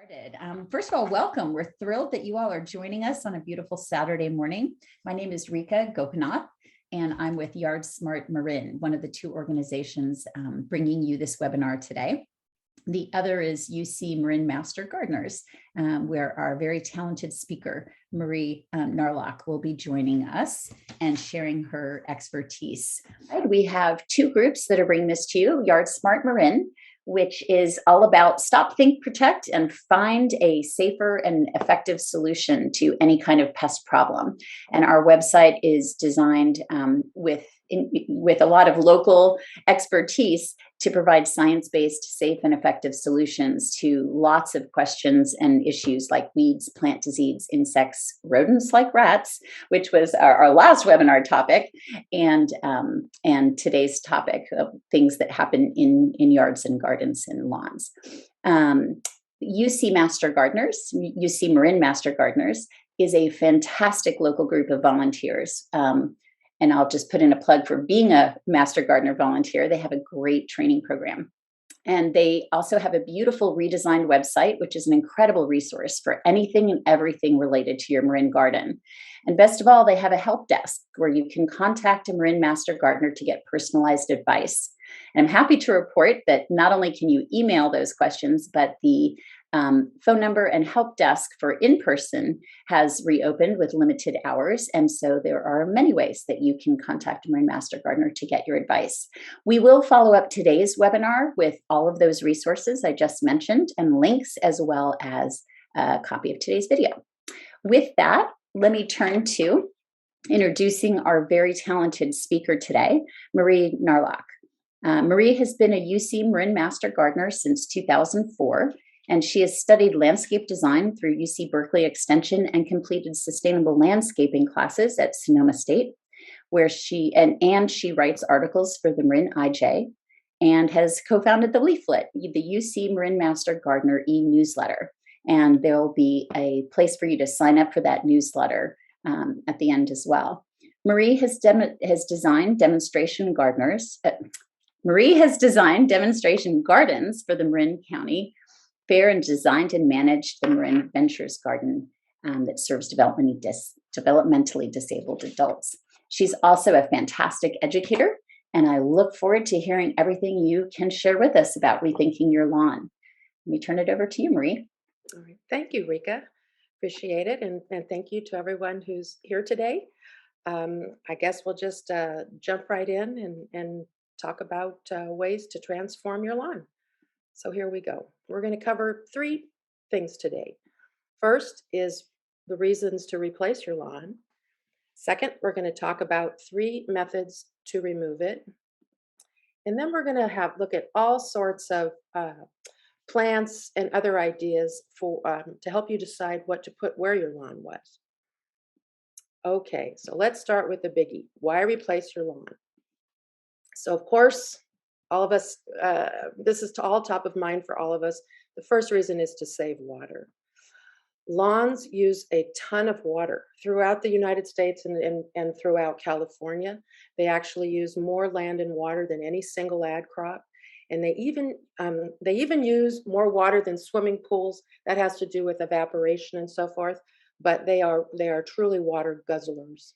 Started. First of all, welcome. We're thrilled that you all are joining us on a beautiful Saturday morning. My name is Rika Gopinath, and I'm with Yard Smart Marin, one of the two organizations bringing you this webinar today. The other is UC Marin Master Gardeners, where our very talented speaker, Marie Narlock, will be joining us and sharing her expertise. We have two groups that are bringing this to you. Yard Smart Marin, which is all about stop, think, protect, and find a safer and effective solution to any kind of pest problem. And our website is designed with a lot of local expertise to provide science-based, safe, and effective solutions to lots of questions and issues like weeds, plant disease, insects, rodents like rats, which was our last webinar topic, and today's topic of things that happen in yards and gardens and lawns. UC Marin Master Gardeners is a fantastic local group of volunteers. And I'll just put in a plug for being a Master Gardener volunteer. They have a great training program. And they also have a beautiful redesigned website, which is an incredible resource for anything and everything related to your Marin garden. And best of all, they have a help desk where you can contact a Marin Master Gardener to get personalized advice. And I'm happy to report that not only can you email those questions, but the phone number and help desk for in-person has reopened with limited hours. And so there are many ways that you can contact a Marin Master Gardener to get your advice. We will follow up today's webinar with all of those resources I just mentioned and links, as well as a copy of today's video. With that, let me turn to introducing our very talented speaker today, Marie Narlock. Marie has been a UC Marin Master Gardener since 2004. And she has studied landscape design through UC Berkeley Extension and completed sustainable landscaping classes at Sonoma State, where she writes articles for the Marin IJ and has co-founded the Leaflet, the UC Marin Master Gardener e-newsletter. And there will be a place for you to sign up for that newsletter at the end as well. Marie has designed demonstration gardens for the Marin County Fair and designed and managed the Marin Ventures Garden that serves developmentally disabled adults. She's also a fantastic educator, and I look forward to hearing everything you can share with us about rethinking your lawn. Let me turn it over to you, Marie. All right. Thank you, Rika. Appreciate it. And thank you to everyone who's here today. I guess we'll just jump right in and talk about ways to transform your lawn. So here we go. We're going to cover three things today. First is the reasons to replace your lawn. Second, we're going to talk about three methods to remove it. And then we're going to look at all sorts of plants and other ideas to help you decide what to put where your lawn was. Okay, so let's start with the biggie. Why replace your lawn? So of course, all of us, this is all top of mind for all of us. The first reason is to save water. Lawns use a ton of water throughout the United States and throughout California. They actually use more land and water than any single ag crop. And they even use more water than swimming pools. That has to do with evaporation and so forth. But they are truly water guzzlers.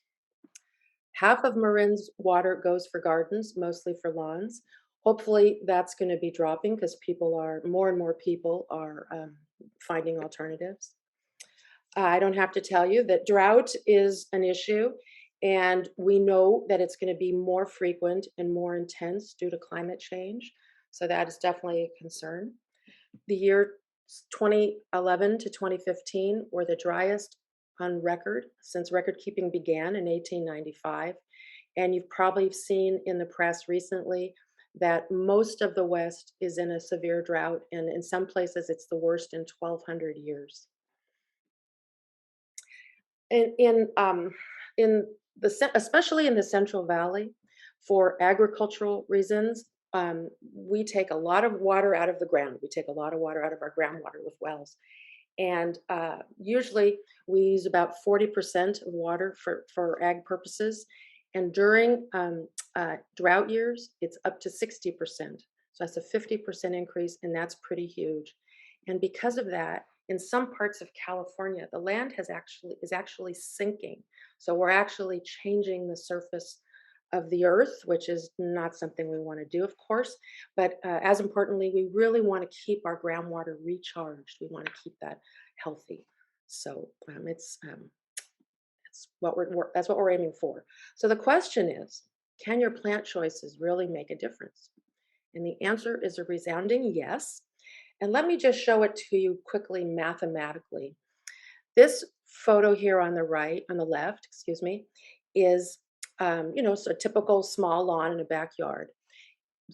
Half of Marin's water goes for gardens, mostly for lawns. Hopefully that's going to be dropping because more and more people are finding alternatives. I don't have to tell you that drought is an issue, and we know that it's going to be more frequent and more intense due to climate change. So that is definitely a concern. The year 2011 to 2015 were the driest on record since record keeping began in 1895. And you've probably seen in the press recently that most of the West is in a severe drought, and in some places it's the worst in 1,200 years. Especially in the Central Valley, for agricultural reasons, we take a lot of water out of the ground. We take a lot of water out of our groundwater with wells. And usually we use about 40% of water for ag purposes. And during drought years, it's up to 60%. So that's a 50% increase, and that's pretty huge. And because of that, in some parts of California, the land is actually sinking. So we're actually changing the surface of the earth, which is not something we want to do, of course. But as importantly, we really want to keep our groundwater recharged. We want to keep that healthy. So it's what that's what we're aiming for. So the question is, can your plant choices really make a difference? And the answer is a resounding yes. And let me just show it to you quickly mathematically. This photo here on the right, on the left, excuse me, is so a typical small lawn in a backyard.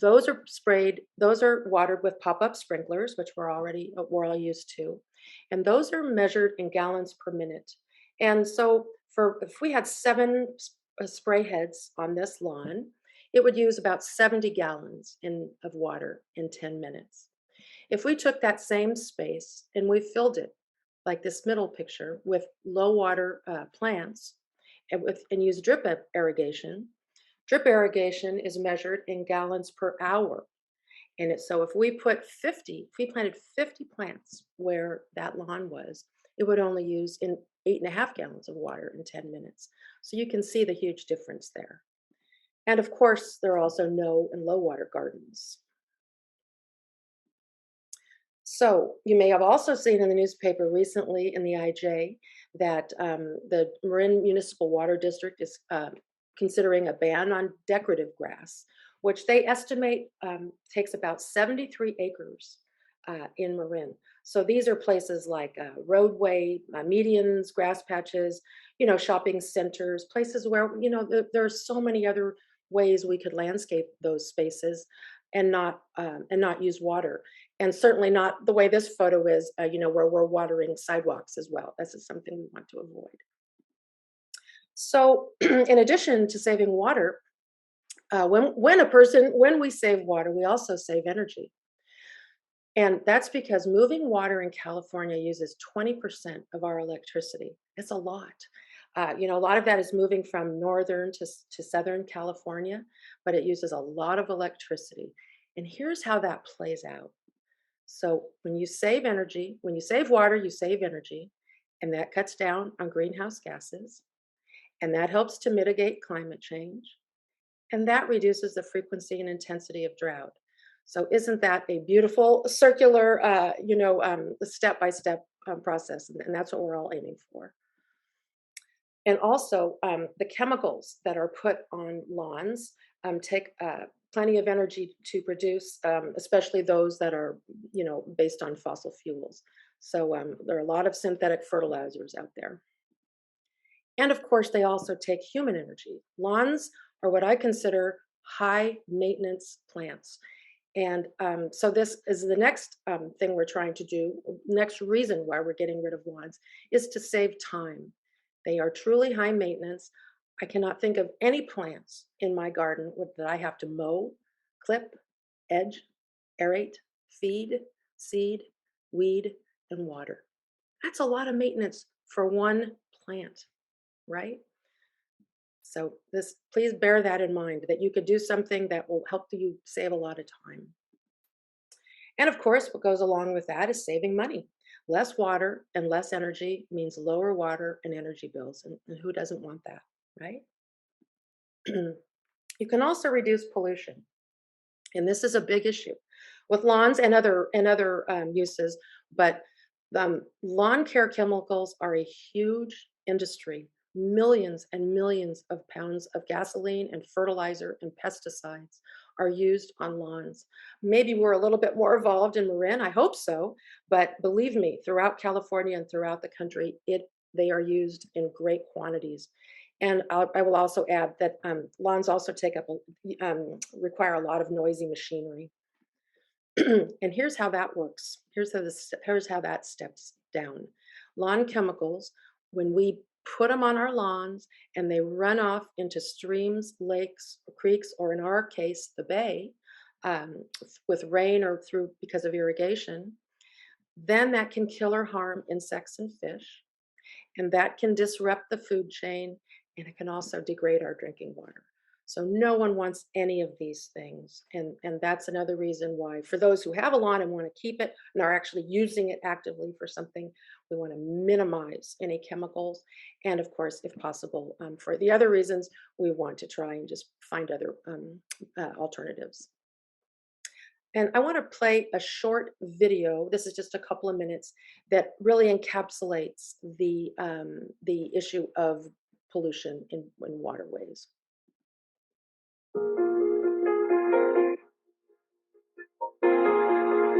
Those are sprayed, those are watered with pop-up sprinklers, which we're all used to. And those are measured in gallons per minute. And so for if we had spray heads on this lawn, it would use about 70 gallons of water in 10 minutes. If we took that same space and we filled it, like this middle picture, with low water plants and use irrigation, drip irrigation is measured in gallons per hour. And so if we planted 50 plants where that lawn was, it would only use in 8.5 gallons of water in 10 minutes. So you can see the huge difference there. And of course, there are also no and low water gardens. So you may have also seen in the newspaper recently in the IJ that the Marin Municipal Water District is considering a ban on decorative grass, which they estimate takes about 73 acres in Marin. So these are places like roadway, medians, grass patches, shopping centers, places where, there are so many other ways we could landscape those spaces and not use water, and certainly not the way this photo is, where we're watering sidewalks as well. This is something we want to avoid. So, in addition to saving water, when we save water, we also save energy, and that's because moving water in California uses 20% of our electricity. It's a lot. A lot of that is moving from northern to southern California, but it uses a lot of electricity. And here's how that plays out. So when you save energy, when you save water, you save energy, and that cuts down on greenhouse gases, and that helps to mitigate climate change, and that reduces the frequency and intensity of drought. So isn't that a beautiful circular, step-by-step process? And that's what we're all aiming for. And also, the chemicals that are put on lawns take plenty of energy to produce, especially those that are, based on fossil fuels. So there are a lot of synthetic fertilizers out there. And of course, they also take human energy. Lawns are what I consider high maintenance plants. And so this is the next thing we're trying to do. Next reason why we're getting rid of lawns is to save time. They are truly high maintenance. I cannot think of any plants in my garden that I have to mow, clip, edge, aerate, feed, seed, weed, and water. That's a lot of maintenance for one plant, right? So please bear that in mind, that you could do something that will help you save a lot of time. And of course, what goes along with that is saving money. Less water and less energy means lower water and energy bills. And who doesn't want that, right? You can also reduce pollution. And this is a big issue with lawns and other uses. But lawn care chemicals are a huge industry. Millions and millions of pounds of gasoline and fertilizer and pesticides are used on lawns. Maybe we're a little bit more evolved in Marin. I hope so. But believe me, throughout California and throughout the country, they are used in great quantities. And I will also add that lawns also require a lot of noisy machinery. And here's how that works. Here's how that steps down. Lawn chemicals, when we put them on our lawns and they run off into streams, lakes, creeks, or in our case, the bay, with rain or because of irrigation, then that can kill or harm insects and fish. And that can disrupt the food chain, and it can also degrade our drinking water. So no one wants any of these things. And that's another reason why, for those who have a lawn and want to keep it and are actually using it actively for something, we want to minimize any chemicals. And of course, if possible, for the other reasons, we want to try and just find other alternatives. And I want to play a short video. This is just a couple of minutes that really encapsulates the issue of pollution in waterways.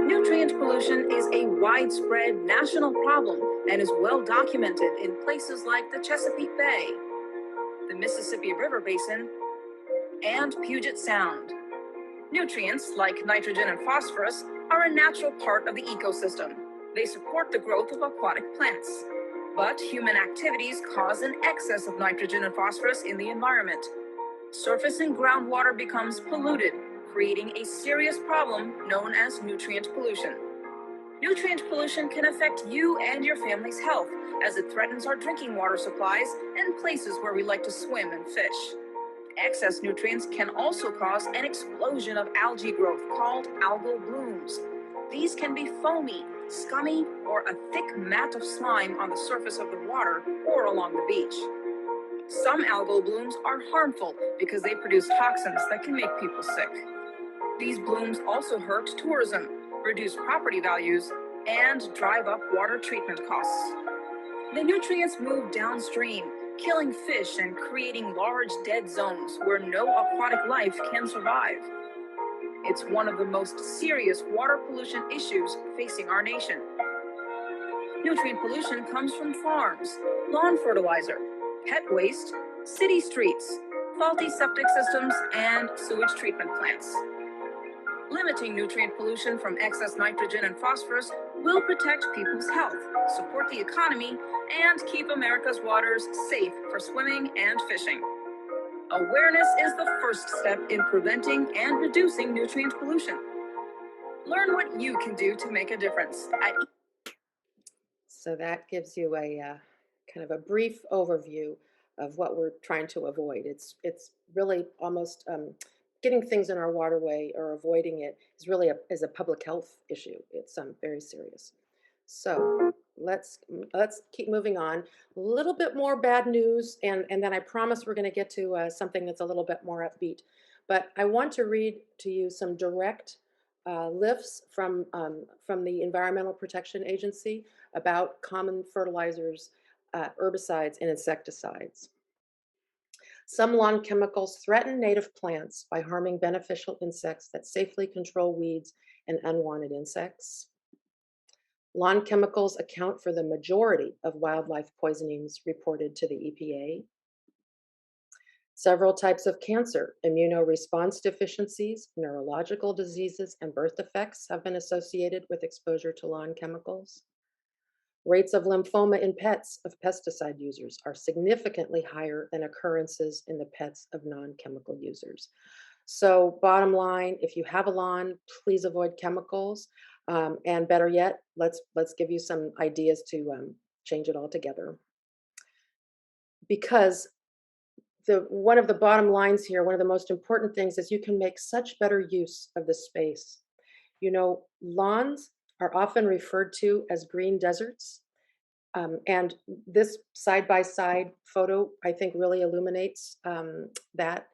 Nutrient pollution is a widespread national problem and is well documented in places like the Chesapeake Bay, the Mississippi River Basin, and Puget Sound. Nutrients like nitrogen and phosphorus are a natural part of the ecosystem. They support the growth of aquatic plants. But human activities cause an excess of nitrogen and phosphorus in the environment. Surface and groundwater becomes polluted, creating a serious problem known as nutrient pollution. Nutrient pollution can affect you and your family's health as it threatens our drinking water supplies and places where we like to swim and fish. Excess nutrients can also cause an explosion of algae growth called algal blooms. These can be foamy, scummy, or a thick mat of slime on the surface of the water or along the beach. Some algal blooms are harmful because they produce toxins that can make people sick. These blooms also hurt tourism, reduce property values, and drive up water treatment costs. The nutrients move downstream, killing fish and creating large dead zones where no aquatic life can survive. It's one of the most serious water pollution issues facing our nation. Nutrient pollution comes from farms, lawn fertilizer, pet waste, city streets, faulty septic systems, and sewage treatment plants. Limiting nutrient pollution from excess nitrogen and phosphorus will protect people's health, support the economy, and keep America's waters safe for swimming and fishing. Awareness is the first step in preventing and reducing nutrient pollution. Learn what you can do to make a difference at So that gives you a kind of a brief overview of what we're trying to avoid. It's really almost getting things in our waterway or avoiding it is really a public health issue. It's very serious. So let's keep moving on. A little bit more bad news, and then I promise we're going to get to something that's a little bit more upbeat. But I want to read to you some direct lifts from the Environmental Protection Agency about common fertilizers, herbicides, and insecticides. Some lawn chemicals threaten native plants by harming beneficial insects that safely control weeds and unwanted insects. Lawn chemicals account for the majority of wildlife poisonings reported to the EPA. Several types of cancer, immunoresponse deficiencies, neurological diseases, and birth defects have been associated with exposure to lawn chemicals. Rates of lymphoma in pets of pesticide users are significantly higher than occurrences in the pets of non-chemical users. So bottom line, if you have a lawn, please avoid chemicals. And better yet, let's give you some ideas to change it all together. Because one of the bottom lines here, one of the most important things is you can make such better use of the space. You know, lawns are often referred to as green deserts. And this side-by-side photo, I think, really illuminates that.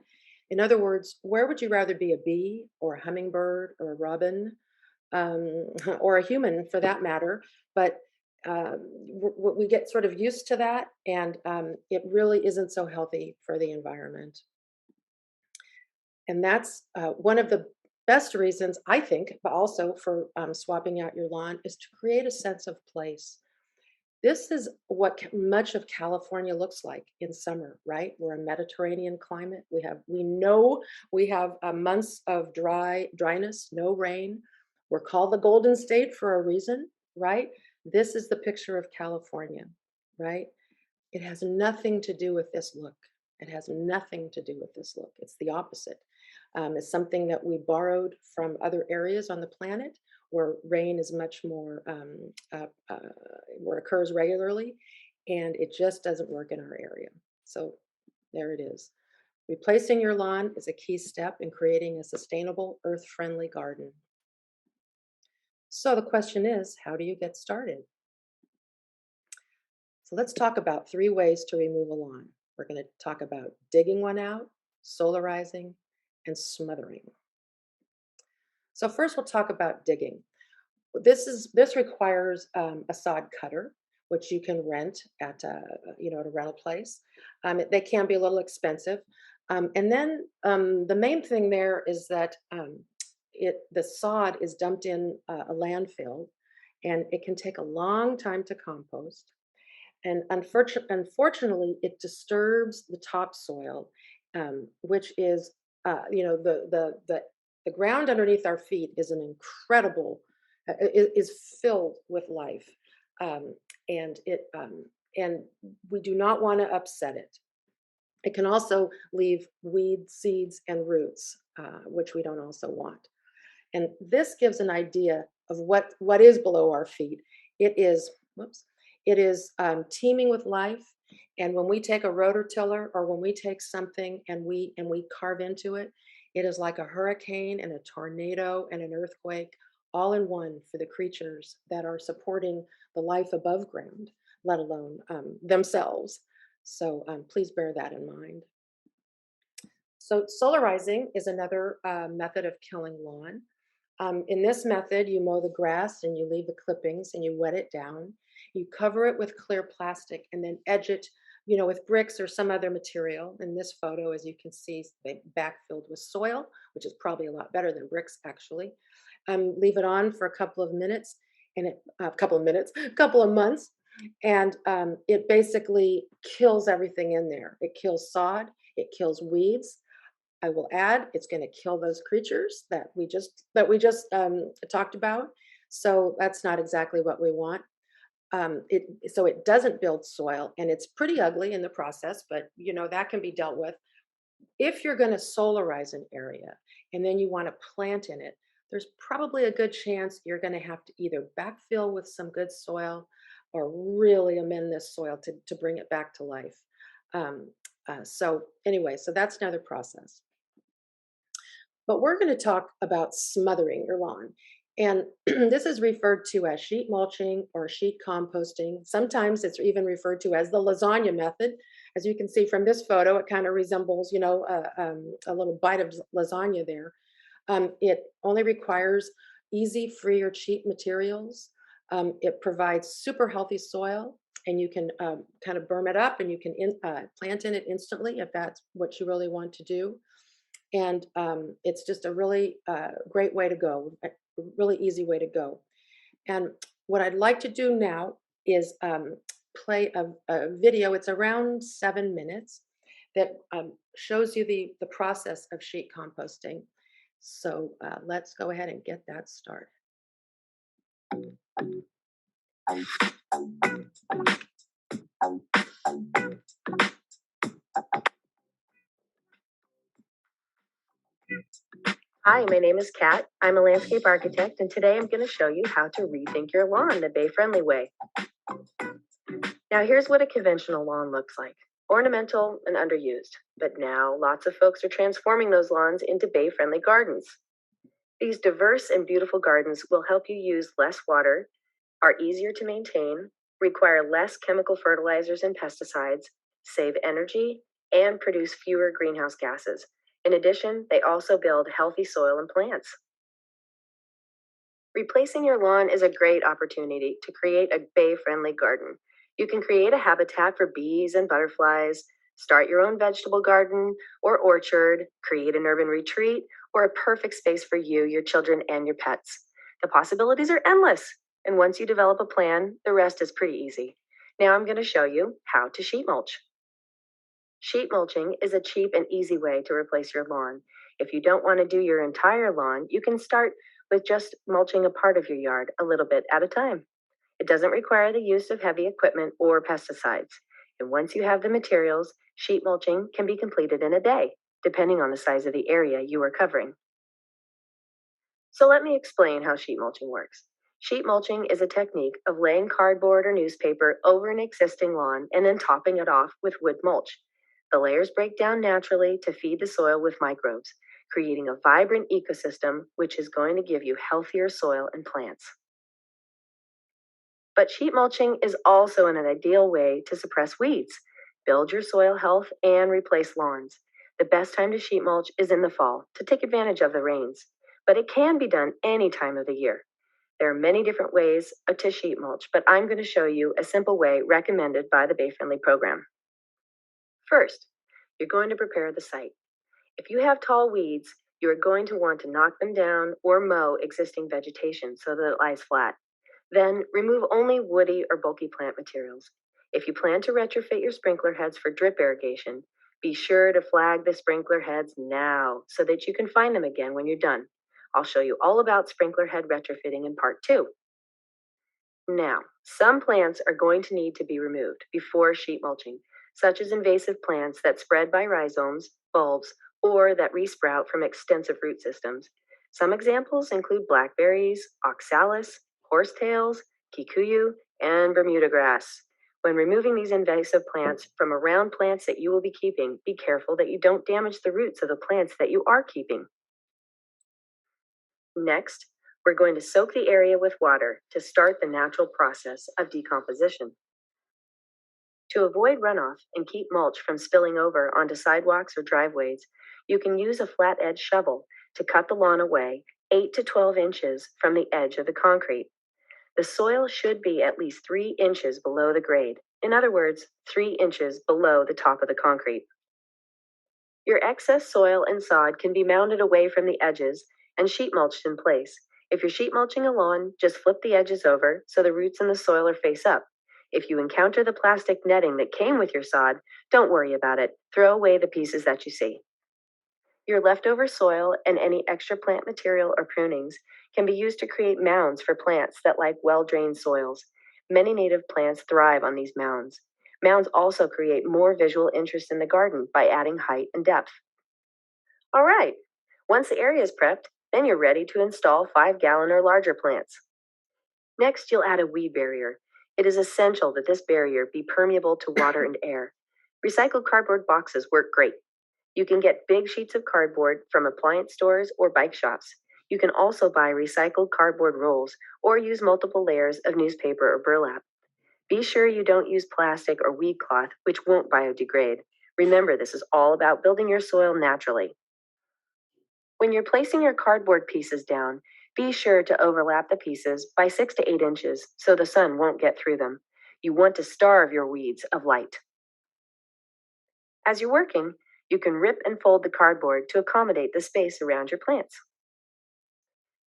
In other words, where would you rather be, a bee or a hummingbird or a robin, or a human for that matter? But we get sort of used to that, and it really isn't so healthy for the environment. And that's one of the best reasons, I think, but also for swapping out your lawn, is to create a sense of place. This is what much of California looks like in summer, right? We're a Mediterranean climate. We know we have months of dryness, no rain. We're called the Golden State for a reason, right? This is the picture of California, right? It has nothing to do with this look. It has nothing to do with this look. It's the opposite. It's something that we borrowed from other areas on the planet where rain is much more, where it occurs regularly, and it just doesn't work in our area. So there it is. Replacing your lawn is a key step in creating a sustainable, earth-friendly garden. So the question is, how do you get started? So let's talk about 3 ways to remove a lawn. We're going to talk about digging one out, solarizing, and smothering. So first we'll talk about digging. This requires a sod cutter, which you can rent at at a rental place. They can be a little expensive, and then the main thing there is that the sod is dumped in a landfill, and it can take a long time to compost. And unfortunately, it disturbs the topsoil, which is the ground underneath our feet is an incredible is filled with life, um, and we do not want to upset it. It can also leave weed seeds and roots, which we don't also want. And this gives an idea of what is below our feet. It is, whoops, it is teeming with life. And when we take a rototiller or when we take something and we carve into it, it is like a hurricane and a tornado and an earthquake all in one for the creatures that are supporting the life above ground, let alone themselves. So please bear that in mind. So solarizing is another method of killing lawn. In this method, you mow the grass and you leave the clippings and you wet it down. You cover it with clear plastic and then edge it, with bricks or some other material. In this photo, as you can see, they backfilled with soil, which is probably a lot better than bricks, actually. Leave it on for a couple of minutes and a couple of months, and it basically kills everything in there. It kills sod, it kills weeds. I will add, it's going to kill those creatures that we just talked about. So that's not exactly what we want. So it doesn't build soil, and it's pretty ugly in the process, but that can be dealt with. If you're going to solarize an area and then you want to plant in it, there's probably a good chance you're going to have to either backfill with some good soil or really amend this soil to bring it back to life. So anyway, so that's another process. But we're going to talk about smothering your lawn. And this is referred to as sheet mulching or sheet composting. Sometimes it's even referred to as the lasagna method. As you can see from this photo, it kind of resembles, a little bite of lasagna there. It only requires easy, free, or cheap materials. It provides super healthy soil, and you can kind of berm it up and you can plant in it instantly if that's what you really want to do. And it's just a really great way to go, a really easy way to go. And what I'd like to do now is play a video. It's around 7 minutes that shows you the process of sheet composting. So let's go ahead and get that started. Hi, my name is Kat. I'm a landscape architect, and today I'm going to show you how to rethink your lawn the bay-friendly way. Now, here's what a conventional lawn looks like. Ornamental and underused, but now lots of folks are transforming those lawns into bay-friendly gardens. These diverse and beautiful gardens will help you use less water, are easier to maintain, require less chemical fertilizers and pesticides, save energy, and produce fewer greenhouse gases. In addition, they also build healthy soil and plants. Replacing your lawn is a great opportunity to create a bay-friendly garden. You can create a habitat for bees and butterflies, start your own vegetable garden or orchard, create an urban retreat, or a perfect space for you, your children, and your pets. The possibilities are endless, and once you develop a plan, the rest is pretty easy. Now I'm going to show you how to sheet mulch. Sheet mulching is a cheap and easy way to replace your lawn. If you don't want to do your entire lawn, you can start with just mulching a part of your yard a little bit at a time. It doesn't require the use of heavy equipment or pesticides. And once you have the materials, sheet mulching can be completed in a day, depending on the size of the area you are covering. So let me explain how sheet mulching works. Sheet mulching is a technique of laying cardboard or newspaper over an existing lawn and then topping it off with wood mulch. The layers break down naturally to feed the soil with microbes, creating a vibrant ecosystem which is going to give you healthier soil and plants. But sheet mulching is also an ideal way to suppress weeds, build your soil health, and replace lawns. The best time to sheet mulch is in the fall to take advantage of the rains, but it can be done any time of the year. There are many different ways to sheet mulch, but I'm going to show you a simple way recommended by the Bay Friendly program. First, you're going to prepare the site. If you have tall weeds, you are going to want to knock them down or mow existing vegetation so that it lies flat. Then remove only woody or bulky plant materials. If you plan to retrofit your sprinkler heads for drip irrigation, be sure to flag the sprinkler heads now so that you can find them again when you're done. I'll show you all about sprinkler head retrofitting in part 2. Now, some plants are going to need to be removed before sheet mulching, such as invasive plants that spread by rhizomes, bulbs, or that resprout from extensive root systems. Some examples include blackberries, oxalis, horsetails, kikuyu, and Bermuda grass. When removing these invasive plants from around plants that you will be keeping, be careful that you don't damage the roots of the plants that you are keeping. Next, we're going to soak the area with water to start the natural process of decomposition. To avoid runoff and keep mulch from spilling over onto sidewalks or driveways, you can use a flat edge shovel to cut the lawn away 8 to 12 inches from the edge of the concrete. The soil should be at least 3 inches below the grade. In other words, 3 inches below the top of the concrete. Your excess soil and sod can be mounded away from the edges and sheet mulched in place. If you're sheet mulching a lawn, just flip the edges over so the roots in the soil are face up. If you encounter the plastic netting that came with your sod, don't worry about it. Throw away the pieces that you see. Your leftover soil and any extra plant material or prunings can be used to create mounds for plants that like well-drained soils. Many native plants thrive on these mounds. Mounds also create more visual interest in the garden by adding height and depth. All right, once the area is prepped, then you're ready to install 5-gallon or larger plants. Next, you'll add a weed barrier. It is essential that this barrier be permeable to water and air. Recycled cardboard boxes work great. You can get big sheets of cardboard from appliance stores or bike shops. You can also buy recycled cardboard rolls or use multiple layers of newspaper or burlap. Be sure you don't use plastic or weed cloth, which won't biodegrade. Remember, this is all about building your soil naturally. When you're placing your cardboard pieces down, be sure to overlap the pieces by 6 to 8 inches so the sun won't get through them. You want to starve your weeds of light. As you're working, you can rip and fold the cardboard to accommodate the space around your plants.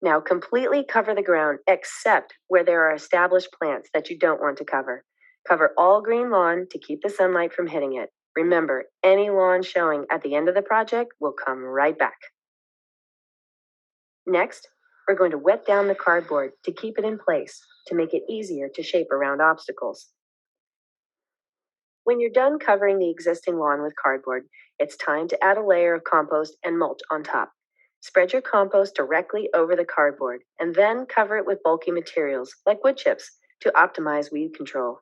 Now completely cover the ground except where there are established plants that you don't want to cover. Cover all green lawn to keep the sunlight from hitting it. Remember, any lawn showing at the end of the project will come right back. Next, we're going to wet down the cardboard to keep it in place to make it easier to shape around obstacles. When you're done covering the existing lawn with cardboard, it's time to add a layer of compost and mulch on top. Spread your compost directly over the cardboard and then cover it with bulky materials like wood chips to optimize weed control.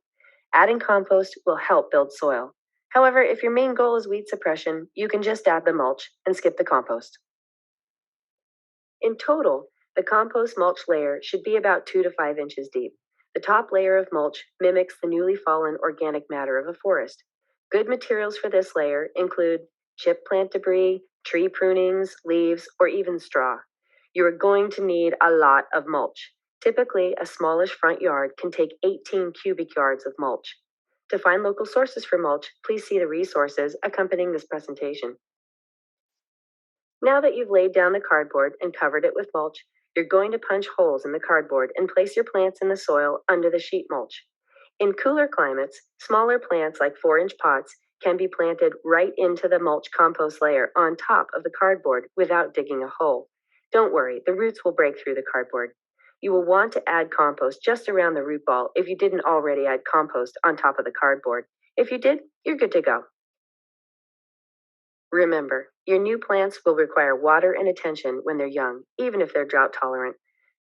Adding compost will help build soil. However, if your main goal is weed suppression, you can just add the mulch and skip the compost. In total, the compost mulch layer should be about 2 to 5 inches deep. The top layer of mulch mimics the newly fallen organic matter of a forest. Good materials for this layer include chip plant debris, tree prunings, leaves, or even straw. You are going to need a lot of mulch. Typically, a smallish front yard can take 18 cubic yards of mulch. To find local sources for mulch, please see the resources accompanying this presentation. Now that you've laid down the cardboard and covered it with mulch, you're going to punch holes in the cardboard and place your plants in the soil under the sheet mulch. In cooler climates, smaller plants like 4-inch pots can be planted right into the mulch compost layer on top of the cardboard without digging a hole. Don't worry, the roots will break through the cardboard. You will want to add compost just around the root ball if you didn't already add compost on top of the cardboard. If you did, you're good to go. Remember, your new plants will require water and attention when they're young, even if they're drought tolerant.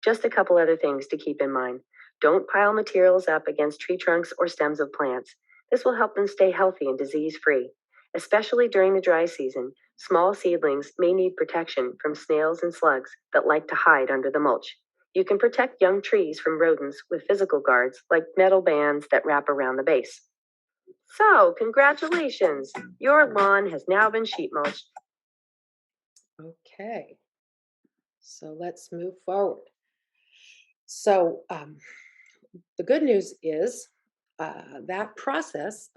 Just a couple other things to keep in mind. Don't pile materials up against tree trunks or stems of plants. This will help them stay healthy and disease-free. Especially during the dry season, small seedlings may need protection from snails and slugs that like to hide under the mulch. You can protect young trees from rodents with physical guards like metal bands that wrap around the base. So, congratulations! Your lawn has now been sheet mulched. Okay, so let's move forward. So the good news is that process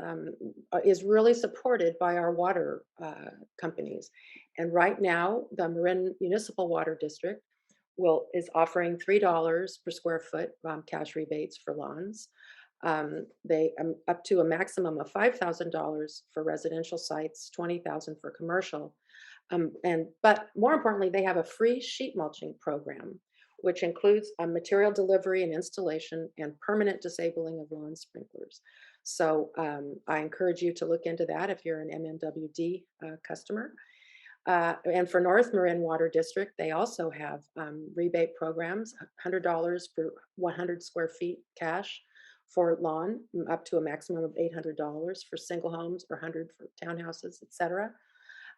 is really supported by our water companies. And right now, the Marin Municipal Water District is offering $3 per square foot cash rebates for lawns. They up to a maximum of $5,000 for residential sites, $20,000 for commercial. But more importantly, they have a free sheet mulching program, which includes a material delivery and installation and permanent disabling of lawn sprinklers. So I encourage you to look into that if you're an MMWD customer. And for North Marin Water District, they also have rebate programs, $100 per 100 square feet cash for lawn, up to a maximum of $800 for single homes or 100 for townhouses, etc.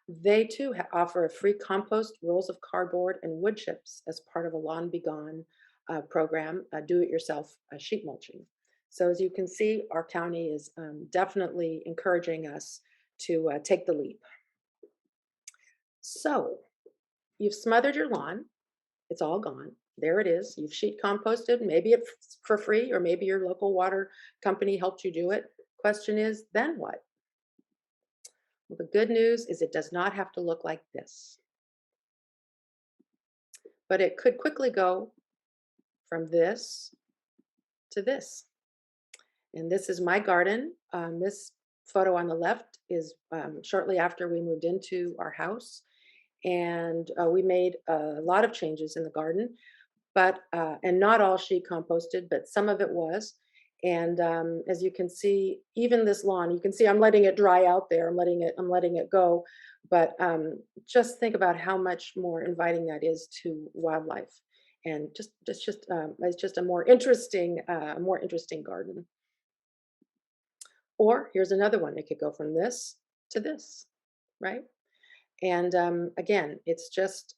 They too offer a free compost, rolls of cardboard, and wood chips as part of a Lawn Be Gone program, do-it-yourself sheet mulching. So as you can see, our county is definitely encouraging us to take the leap. So you've smothered your lawn. It's all gone. There it is. You've sheet composted. Maybe it's for free, or maybe your local water company helped you do it. Question is, then what? Well, the good news is it does not have to look like this. But it could quickly go from this to this. And this is my garden. This photo on the left is shortly after we moved into our house. And we made a lot of changes in the garden, but and not all sheet composted, but some of it was. And as you can see, even this lawn, you can see I'm letting it dry out there. I'm letting it go. But just think about how much more inviting that is to wildlife, and it's just a more interesting garden. Or here's another one. It could go from this to this, right? And again, it's just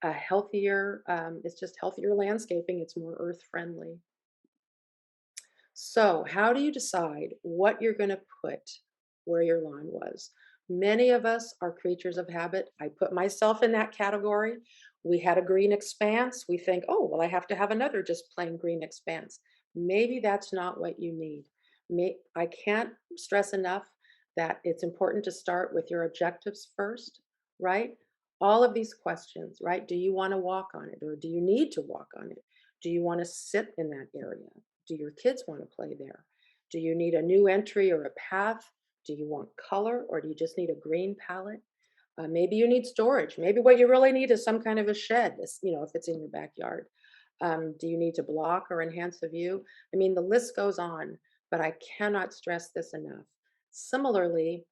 a healthier landscaping. It's more earth friendly. So how do you decide what you're going to put where your lawn was? Many of us are creatures of habit. I put myself in that category. We had a green expanse. We think, oh, well, I have to have another just plain green expanse. Maybe that's not what you need. I can't stress enough that it's important to start with your objectives first, right? All of these questions, right? Do you want to walk on it, or do you need to walk on it? Do you want to sit in that area? Do your kids want to play there? Do you need a new entry or a path? Do you want color, or do you just need a green palette? Maybe you need storage. Maybe what you really need is some kind of a shed, if it's in your backyard. Do you need to block or enhance the view? I mean, the list goes on, but I cannot stress this enough. Similarly,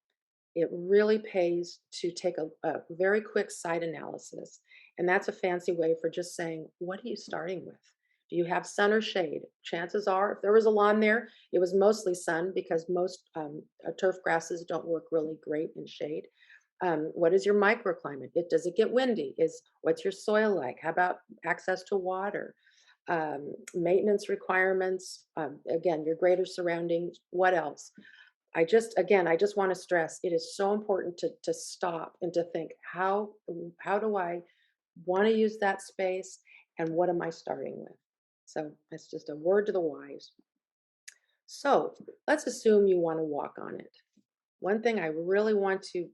it really pays to take a very quick site analysis. And that's a fancy way for just saying, what are you starting with? Do you have sun or shade? Chances are, if there was a lawn there, it was mostly sun, because most turf grasses don't work really great in shade. What is your microclimate? Does it get windy? What's your soil like? How about access to water? Maintenance requirements, again, your greater surroundings. What else? I just want to stress, it is so important to stop and to think, how do I want to use that space, and what am I starting with? So that's just a word to the wise. So let's assume you want to walk on it. One thing I really want to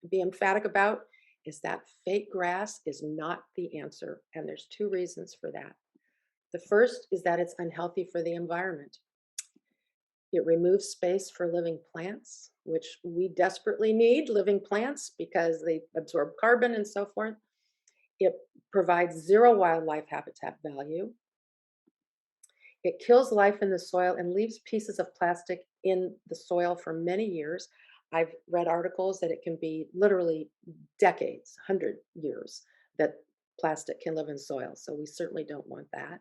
be emphatic about is that fake grass is not the answer, and there's two reasons for that. The first is that it's unhealthy for the environment. It removes space for living plants, which we desperately need living plants because they absorb carbon and so forth. It provides zero wildlife habitat value. It kills life in the soil and leaves pieces of plastic in the soil for many years. I've read articles that it can be literally decades, 100 years, that plastic can live in soil. So we certainly don't want that.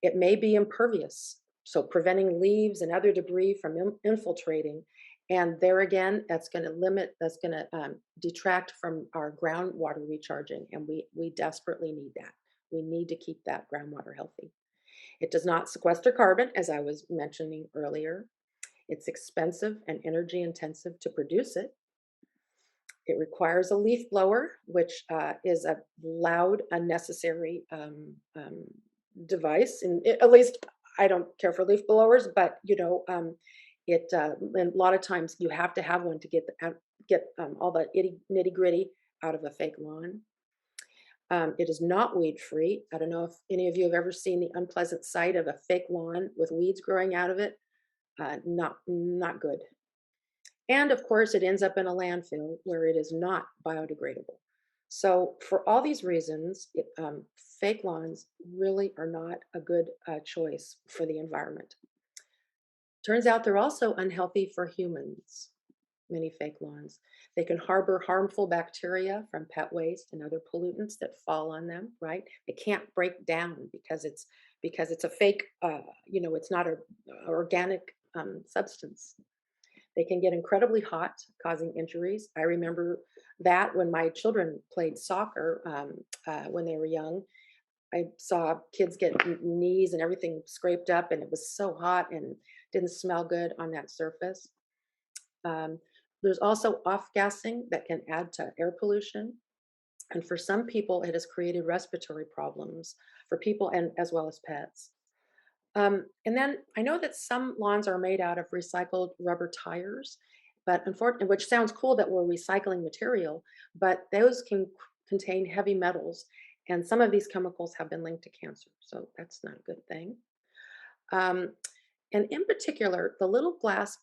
It may be impervious, so preventing leaves and other debris from infiltrating. And there again, that's going to detract from our groundwater recharging. And we desperately need that. We need to keep that groundwater healthy. It does not sequester carbon, as I was mentioning earlier. It's expensive and energy intensive to produce it. It requires a leaf blower, which is a loud, unnecessary device. And at least I don't care for leaf blowers, but and a lot of times you have to have one to get all the nitty gritty out of a fake lawn. It is not weed free. I don't know if any of you have ever seen the unpleasant sight of a fake lawn with weeds growing out of it. Not good. And of course, it ends up in a landfill where it is not biodegradable. So, for all these reasons, fake lawns really are not a good choice for the environment. Turns out they're also unhealthy for humans, many fake lawns. They can harbor harmful bacteria from pet waste and other pollutants that fall on them, right? They can't break down because it's a fake, it's not an organic substance. They can get incredibly hot, causing injuries. I remember that when my children played soccer when they were young. I saw kids get knees and everything scraped up, and it was so hot and didn't smell good on that surface. Um, there's also off-gassing that can add to air pollution. And for some people, it has created respiratory problems for people and as well as pets. And then I know that some lawns are made out of recycled rubber tires, but unfortunately, which sounds cool that we're recycling material, but those can contain heavy metals, and some of these chemicals have been linked to cancer. So that's not a good thing. Um, and in particular, the little glass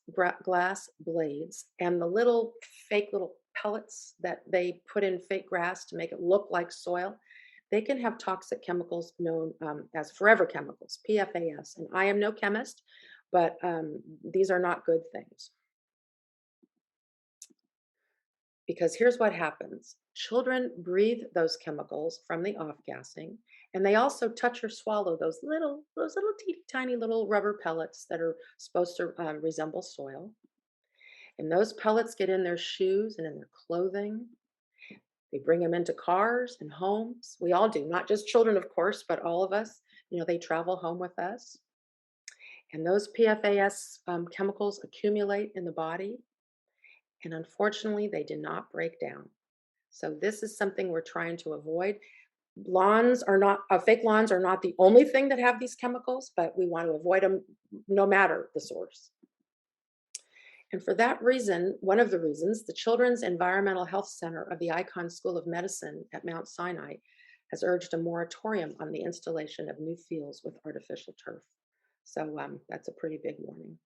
blades and the little fake little pellets that they put in fake grass to make it look like soil, they can have toxic chemicals known as forever chemicals, PFAS. And I am no chemist, but these are not good things. Because here's what happens. Children breathe those chemicals from the off-gassing, and they also touch or swallow those little tiny little rubber pellets that are supposed to resemble soil. And those pellets get in their shoes and in their clothing. They bring them into cars and homes. We all do, not just children, of course, but all of us. They travel home with us. And those PFAS chemicals accumulate in the body. And unfortunately, they do not break down. So this is something we're trying to avoid. Fake lawns are not the only thing that have these chemicals, but we want to avoid them no matter the source. And for that reason, one of the reasons, the Children's Environmental Health Center of the Icahn School of Medicine at Mount Sinai has urged a moratorium on the installation of new fields with artificial turf. So that's a pretty big warning.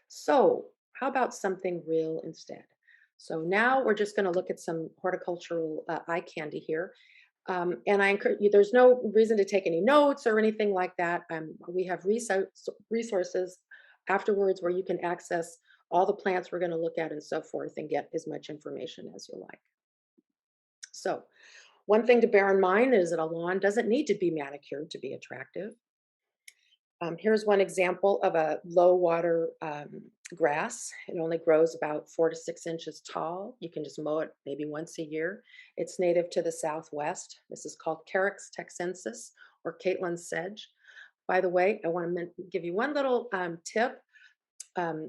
So how about something real instead? So now we're just going to look at some horticultural eye candy here. And I encourage you, there's no reason to take any notes or anything like that. We have resources afterwards where you can access all the plants we're going to look at and so forth and get as much information as you like. So one thing to bear in mind is that a lawn doesn't need to be manicured to be attractive. Here's one example of a low water grass. It only grows about 4 to 6 inches tall. You can just mow it maybe once a year. It's native to the Southwest. This is called Carex texensis or Caitlin's sedge. By the way, I want to give you one little tip.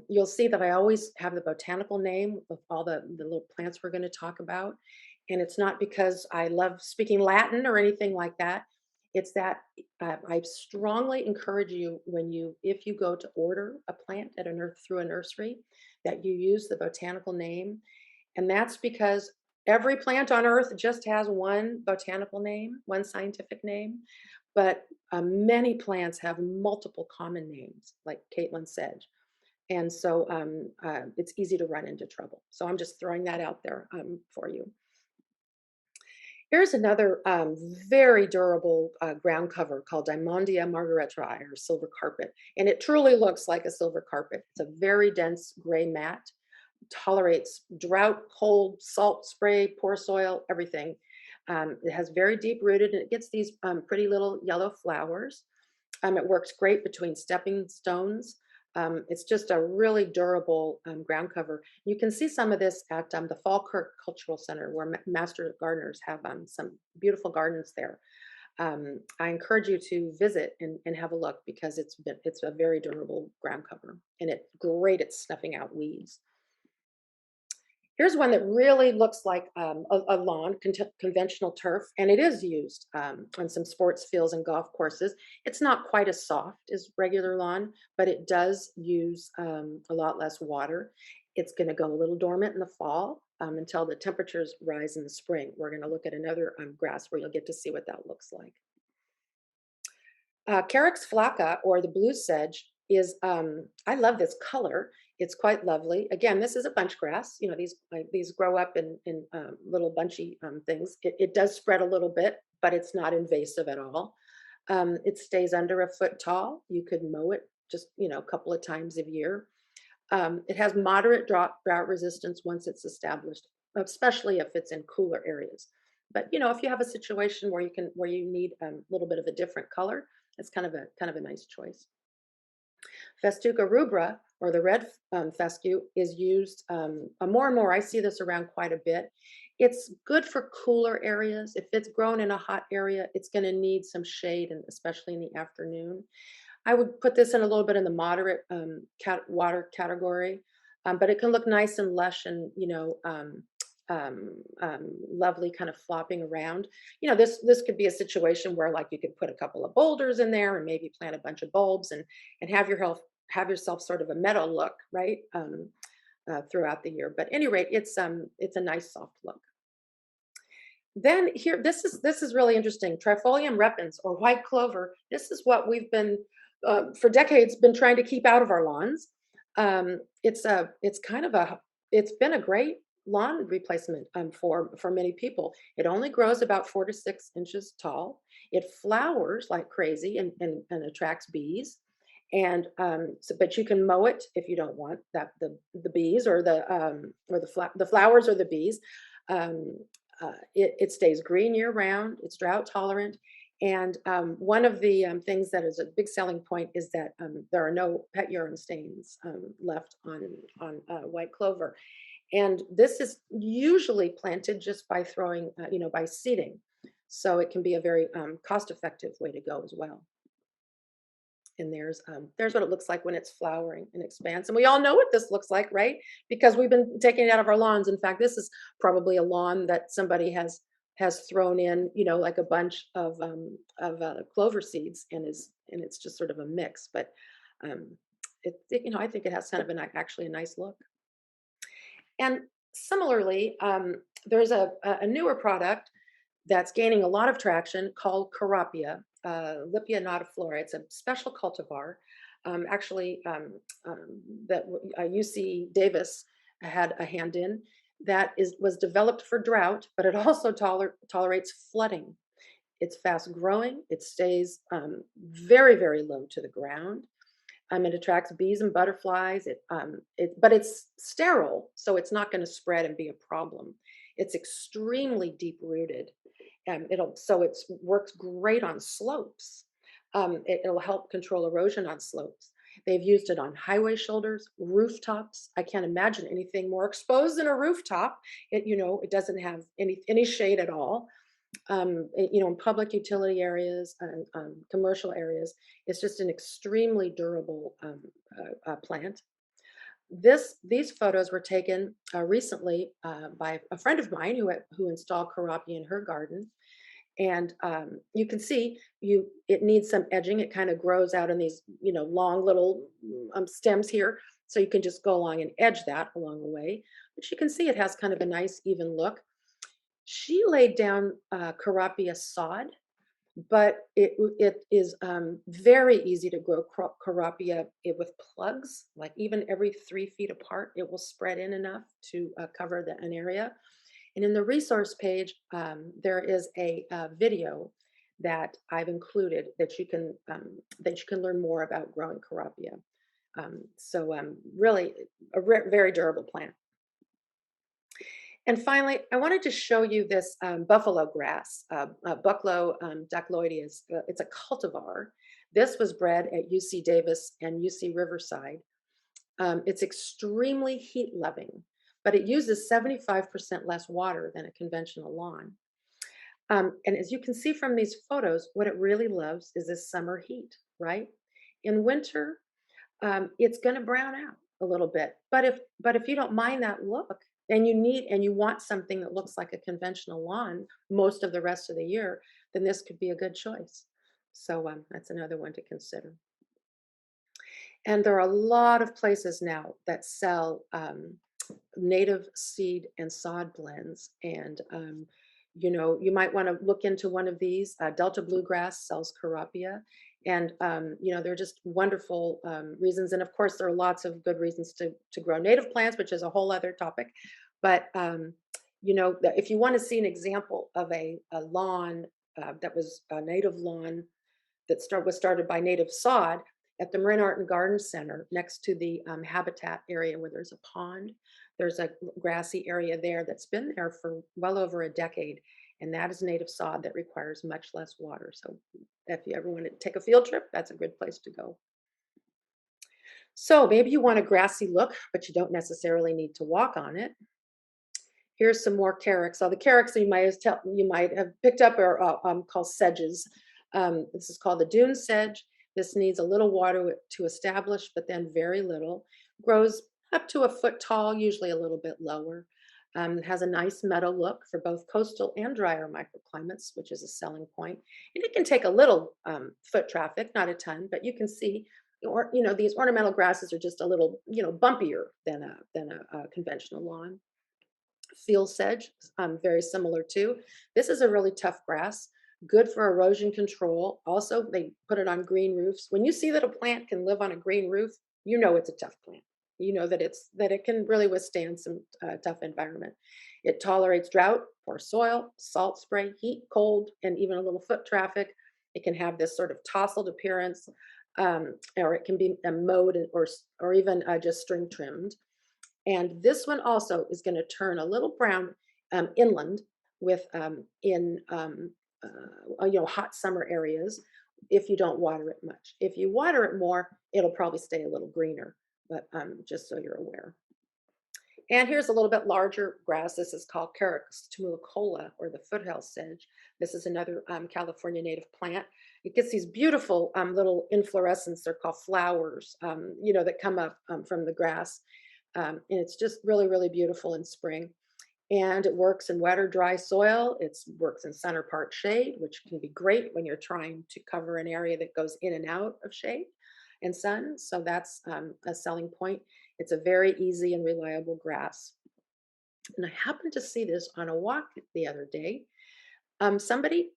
You'll see that I always have the botanical name of all the little plants we're going to talk about. And it's not because I love speaking Latin or anything like that. It's that I strongly encourage you if you go to order a plant through a nursery, that you use the botanical name. And that's because every plant on earth just has one botanical name, one scientific name, but many plants have multiple common names, like Caitlin's sedge. And so it's easy to run into trouble. So I'm just throwing that out there for you. Here's another very durable ground cover called Diamondia margaretae, or silver carpet. And it truly looks like a silver carpet. It's a very dense gray mat, tolerates drought, cold, salt spray, poor soil, everything. It has very deep rooted, and it gets these pretty little yellow flowers. It works great between stepping stones. It's just a really durable ground cover. You can see some of this at the Falkirk Cultural Center, where master gardeners have some beautiful gardens there. I encourage you to visit and have a look, because it's a very durable ground cover, and it's great at snuffing out weeds. Here's one that really looks like a lawn, conventional turf, and it is used on some sports fields and golf courses. It's not quite as soft as regular lawn, but it does use a lot less water. It's going to go a little dormant in the fall until the temperatures rise in the spring. We're going to look at another grass where you'll get to see what that looks like. Carex flacca, or the blue sedge, is, I love this color. It's quite lovely. Again, this is a bunch grass. You know, these grow up in little bunchy things. It does spread a little bit, but it's not invasive at all. It stays under a foot tall. You could mow it just, a couple of times a year. It has moderate drought resistance once it's established, especially if it's in cooler areas. But if you have a situation where you need a little bit of a different color, it's kind of a nice choice. Festuca rubra, or the red fescue, is used more and more. I see this around quite a bit. It's good for cooler areas. If it's grown in a hot area, it's going to need some shade, and especially in the afternoon. I would put this in a little bit in the moderate water category, but it can look nice and lush, and lovely, kind of flopping around. This could be a situation where, like, you could put a couple of boulders in there and maybe plant a bunch of bulbs, and have yourself sort of a meadow look, right? Throughout the year. But at any rate, it's a nice soft look. Then here, this is really interesting. Trifolium repens, or white clover. This is what we've been for decades been trying to keep out of our lawns. It's been a great lawn replacement for many people. It only grows about 4 to 6 inches tall. It flowers like crazy and attracts bees. And but you can mow it if you don't want the bees, or the flowers or the bees. It stays green year round. It's drought tolerant. And one of the things that is a big selling point is that there are no pet urine stains left on white clover. And this is usually planted just by throwing, by seeding. So it can be a very cost-effective way to go as well. And there's what it looks like when it's flowering and expands. And we all know what this looks like, right? Because we've been taking it out of our lawns. In fact, this is probably a lawn that somebody has thrown in, like a bunch of clover seeds, and it's just sort of a mix. But I think it has kind of actually a nice look. And similarly, there's a newer product that's gaining a lot of traction called Carapia, Lipia notiflora. It's a special cultivar, that UC Davis had a hand in. That was developed for drought, but it also tolerates flooding. It's fast growing. It stays very, very low to the ground. It attracts bees and butterflies. But it's sterile, so it's not going to spread and be a problem. It's extremely deep rooted. It works great on slopes. It'll help control erosion on slopes. They've used it on highway shoulders, rooftops. I can't imagine anything more exposed than a rooftop. It doesn't have any shade at all. In public utility areas and commercial areas, it's just an extremely durable plant. These photos were taken recently by a friend of mine who installed Carapia in her garden. And you can see it needs some edging. It kind of grows out in these long little stems here, so you can just go along and edge that along the way. But you can see it has kind of a nice even look. She laid down Carapia sod, but it is very easy to grow Carapia with plugs. Like, even every 3 feet apart, it will spread in enough to cover an area. And in the resource page, there is a video that I've included that you can learn more about growing Carapia. Really a very durable plant. And finally, I wanted to show you this buffalo grass, Bucklo dacloides. It's a cultivar This was bred at UC Davis and UC Riverside. It's extremely heat loving, but it uses 75% less water than a conventional lawn. And as you can see from these photos, what it really loves is this summer heat, right? In winter, it's going to brown out a little bit. But if you don't mind that look, and you want something that looks like a conventional lawn most of the rest of the year, then this could be a good choice. So that's another one to consider. And there are a lot of places now that sell native seed and sod blends. And, you might want to look into one of these. Delta Bluegrass sells Carapia. And, they're just wonderful reasons. And of course, there are lots of good reasons to grow native plants, which is a whole other topic. But, if you want to see an example of a lawn that was a native lawn that was started by native sod at the Marin Art and Garden Center next to the habitat area where there's a pond. There's a grassy area there that's been there for well over a decade. And that is native sod that requires much less water. So if you ever want to take a field trip, that's a good place to go. So maybe you want a grassy look, but you don't necessarily need to walk on it. Here's some more carex. So the carex you might have picked up are called sedges. This is called the dune sedge. This needs a little water to establish, but then very little. Grows up to a foot tall, usually a little bit lower. Has a nice meadow look for both coastal and drier microclimates, which is a selling point. And it can take a little foot traffic, not a ton, but you can see, these ornamental grasses are just a little, bumpier than a conventional lawn. Field sedge, very similar too. This is a really tough grass, good for erosion control. Also, they put it on green roofs. When you see that a plant can live on a green roof, you know it's a tough plant. You know that it can really withstand some tough environment. It tolerates drought, poor soil, salt spray, heat, cold, and even a little foot traffic. It can have this sort of tousled appearance, or it can be mowed or even just string trimmed. And this one also is going to turn a little brown inland hot summer areas if you don't water it much. If you water it more, it'll probably stay a little greener, but just so you're aware. And here's a little bit larger grass. This is called Carex tumulicola, or the foothills sedge. This is another California native plant. It gets these beautiful little inflorescence. They're called flowers, that come up from the grass. And it's just really, really beautiful in spring. And it works in wet or dry soil. It works in center part shade, which can be great when you're trying to cover an area that goes in and out of shade and sun. So that's a selling point. It's a very easy and reliable grass. And I happened to see this on a walk the other day. Somebody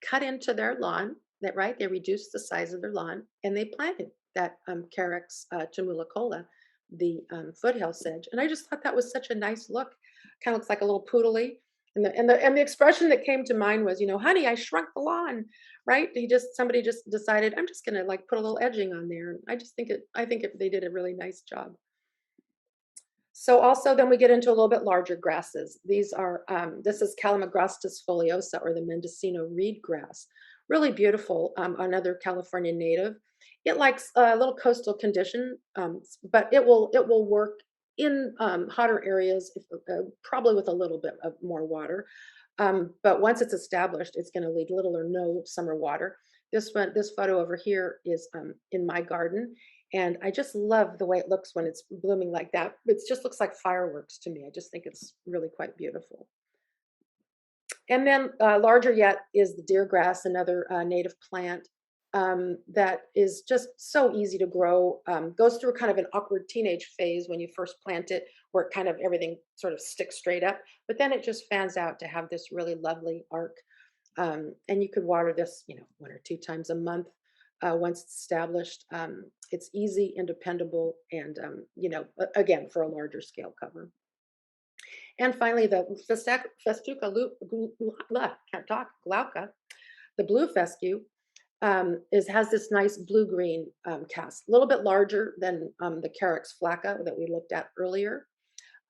cut into their lawn, they reduced the size of their lawn, and they planted that Carex tumulicola, the foothill sedge. And I just thought that was such a nice look. Kind of looks like a little poodly. And the expression that came to mind was, honey, I shrunk the lawn, right? Somebody just decided, I'm just gonna put a little edging on there. I think they did a really nice job. So also then we get into a little bit larger grasses. These are, this is Calamagrostis foliosa, or the Mendocino reed grass. Really beautiful, another California native. It likes a little coastal condition, but it will work in hotter areas, probably with a little bit of more water. But once it's established, it's going to need little or no summer water. This photo over here is in my garden, and I just love the way it looks when it's blooming like that. It just looks like fireworks to me. I just think it's really quite beautiful. And then larger yet is the deer grass, another native plant that is just so easy to grow. Goes through kind of an awkward teenage phase when you first plant it, where it kind of everything sort of sticks straight up, but then it just fans out to have this really lovely arc. And you could water this, 1 or 2 times a month once it's established. It's easy and dependable, and again, for a larger scale cover. And finally, the Festuca glauca, the blue fescue, has this nice blue-green cast, a little bit larger than the Carex flacca that we looked at earlier.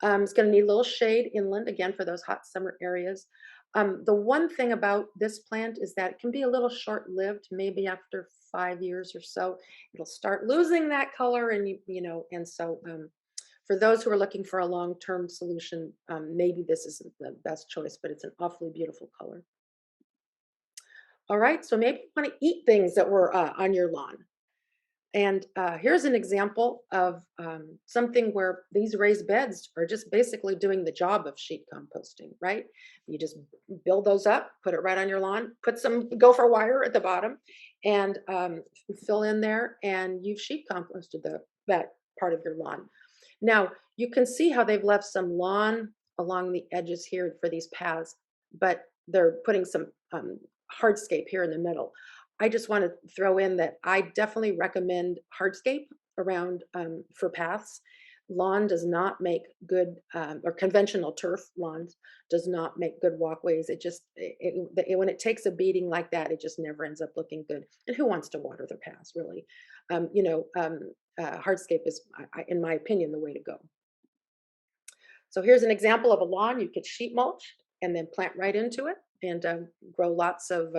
It's going to need a little shade inland, again, for those hot summer areas. The one thing about this plant is that it can be a little short-lived. Maybe after 5 years or so, it'll start losing that color. And and so for those who are looking for a long-term solution, maybe this isn't the best choice, but it's an awfully beautiful color. All right, so maybe you want to eat things that were on your lawn. And here's an example of something where these raised beds are just basically doing the job of sheet composting, right? You just build those up, put it right on your lawn, put some gopher wire at the bottom, and fill in there, and you've sheet composted that part of your lawn. Now, you can see how they've left some lawn along the edges here for these paths, but they're putting some hardscape here in the middle. I just want to throw in that I definitely recommend hardscape around for paths. Lawn does not make good, or conventional turf lawns does not make good walkways. When it takes a beating like that, it just never ends up looking good. And who wants to water their paths, really? Hardscape is, in my opinion, the way to go. So here's an example of a lawn you could sheet mulch and then plant right into it and grow lots of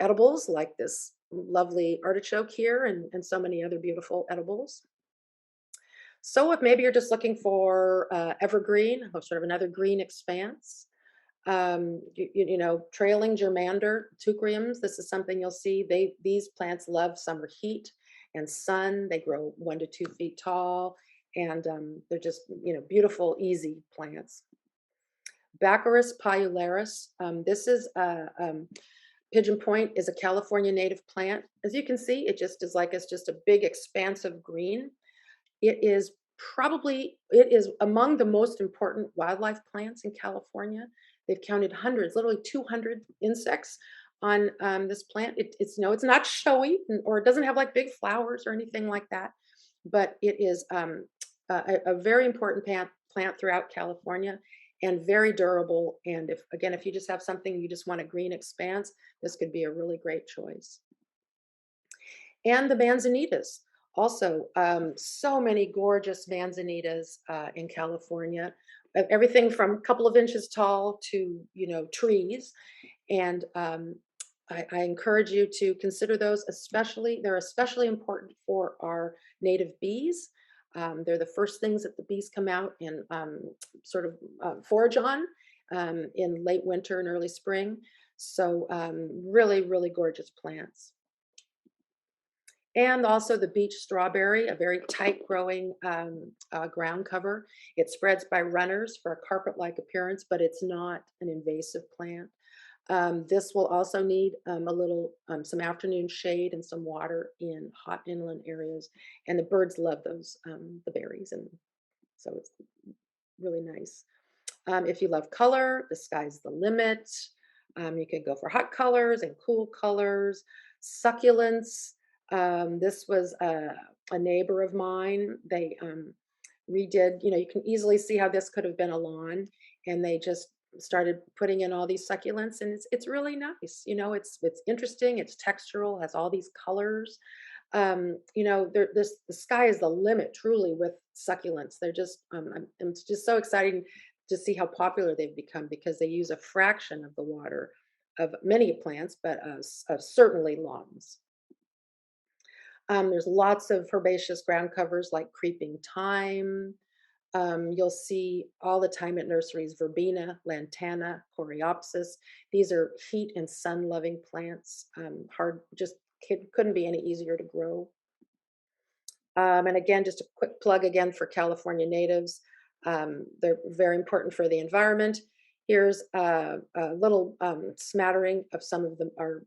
edibles like this lovely artichoke here and so many other beautiful edibles. So if maybe you're just looking for evergreen, or sort of another green expanse, trailing germander, teucriums, this is something you'll see. These plants love summer heat and sun. They grow 1 to 2 feet tall, and they're just beautiful, easy plants. Baccharis piularis. This is Pigeon Point is a California native plant. As you can see, it's just a big expansive green. It is among the most important wildlife plants in California. They've counted hundreds, literally 200 insects on this plant. It's not showy, or it doesn't have like big flowers or anything like that, but it is a very important plant throughout California, and very durable. And if you just have something, you just want a green expanse, this could be a really great choice. And the manzanitas. Also, so many gorgeous manzanitas in California, everything from a couple of inches tall to, trees. And I encourage you to consider those, they're especially important for our native bees. They're the first things that the bees come out and sort of forage on in late winter and early spring. So really, really gorgeous plants. And also the beach strawberry, a very tight growing ground cover. It spreads by runners for a carpet-like appearance, but it's not an invasive plant. This will also need some afternoon shade and some water in hot inland areas. And the birds love those, the berries. And so it's really nice. If you love color, the sky's the limit. You can go for hot colors and cool colors, succulents. This was a neighbor of mine. They redid, you can easily see how this could have been a lawn, and they just started putting in all these succulents, and it's really nice. It's interesting, it's textural, has all these colors. The sky is the limit, truly, with succulents. They're just, it's just so exciting to see how popular they've become, because they use a fraction of the water of many plants, but certainly lawns. There's lots of herbaceous ground covers like creeping thyme. You'll see all the time at nurseries verbena, lantana, coreopsis. These are heat and sun loving plants. Couldn't be any easier to grow. And again, just a quick plug again for California natives. They're very important for the environment. Here's a little smattering of some of our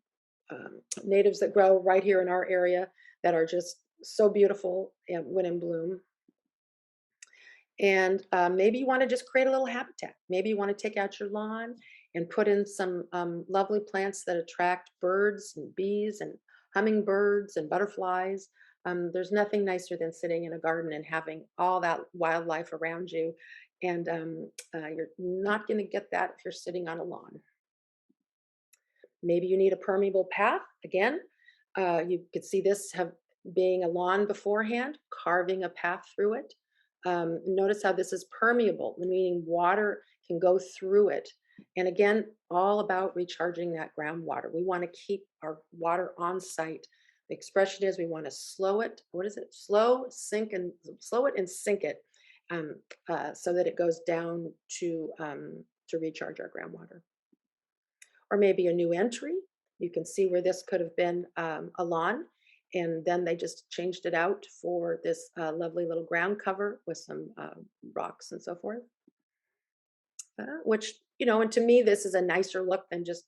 natives that grow right here in our area that are just so beautiful when in bloom. And maybe you want to just create a little habitat. Maybe you want to take out your lawn and put in some lovely plants that attract birds and bees and hummingbirds and butterflies. There's nothing nicer than sitting in a garden and having all that wildlife around you. And you're not going to get that if you're sitting on a lawn. Maybe you need a permeable path. Again, you could see this being a lawn beforehand, carving a path through it. Notice how this is permeable, meaning water can go through it. And again, all about recharging that groundwater. We want to keep our water on site. The expression is we want to slow it. What is it? Slow it and sink it, so that it goes down to recharge our groundwater. Or maybe a new entry. You can see where this could have been a lawn, and then they just changed it out for this lovely little ground cover with some rocks and so forth. Which, and to me, this is a nicer look than just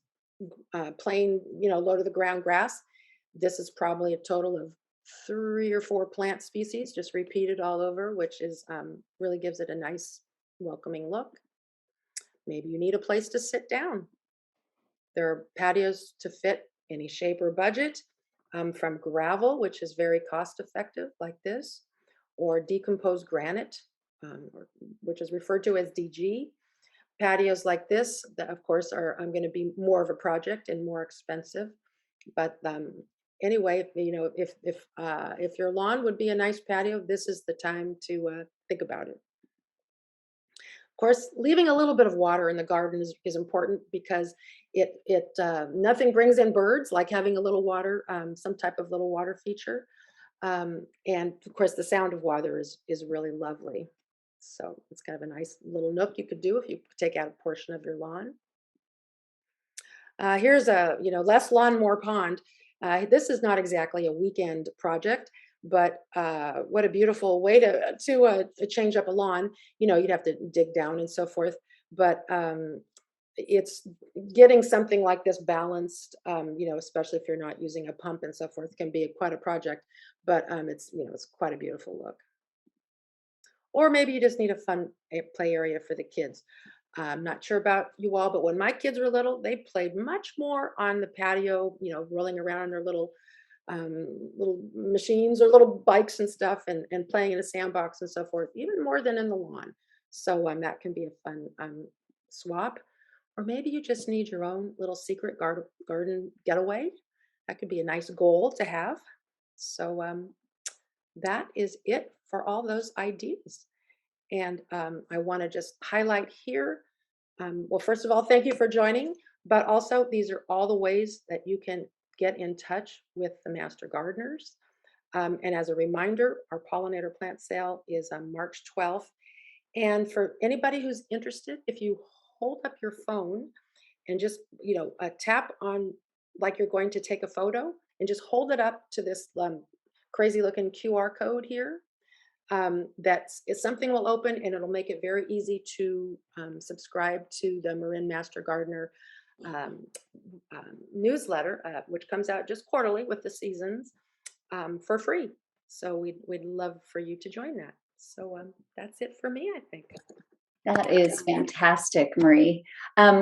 plain, low to the ground grass. This is probably a total of 3 or 4 plant species just repeated all over, which is really gives it a nice welcoming look. Maybe you need a place to sit down. There are patios to fit any shape or budget, from gravel, which is very cost effective like this, or decomposed granite, which is referred to as DG. Patios like this, that of course are going to be more of a project and more expensive. But anyway, if your lawn would be a nice patio, this is the time to think about it. Of course, leaving a little bit of water in the garden is important, because it nothing brings in birds like having a little water, some type of little water feature, and of course the sound of water is really lovely. So it's kind of a nice little nook you could do if you take out a portion of your lawn. Here's a less lawn, more pond. This is not exactly a weekend project, but what a beautiful way to change up a lawn. You'd have to dig down and so forth, but it's getting something like this balanced, especially if you're not using a pump and so forth, can be quite a project, but it's quite a beautiful look. Or maybe you just need a fun play area for the kids. I'm not sure about you all, but when my kids were little, they played much more on the patio, rolling around on their little machines or little bikes and stuff, and playing in a sandbox and so forth, even more than in the lawn. So that can be a fun swap. Or maybe you just need your own little secret garden getaway. That could be a nice goal to have. So that is it for all those ideas. And I want to just highlight here, well, first of all, thank you for joining, but also these are all the ways that you can get in touch with the Master Gardeners. And as a reminder, our pollinator plant sale is on March 12th. And for anybody who's interested, if you hold up your phone and just, tap on, like you're going to take a photo, and just hold it up to this crazy looking QR code here, something will open, and it'll make it very easy to subscribe to the Marin Master Gardener newsletter, which comes out just quarterly with the seasons, for free. So we'd love for you to join that. So that's it for me, I think. That is fantastic, Marie.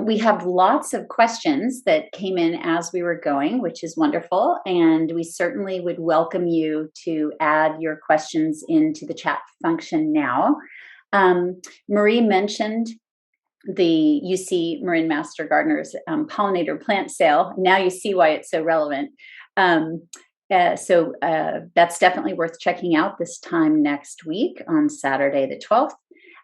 We have lots of questions that came in as we were going, which is wonderful. And we certainly would welcome you to add your questions into the chat function now. Marie mentioned the UC Marin Master Gardeners pollinator plant sale. Now you see why it's so relevant. So that's definitely worth checking out this time next week on Saturday the 12th.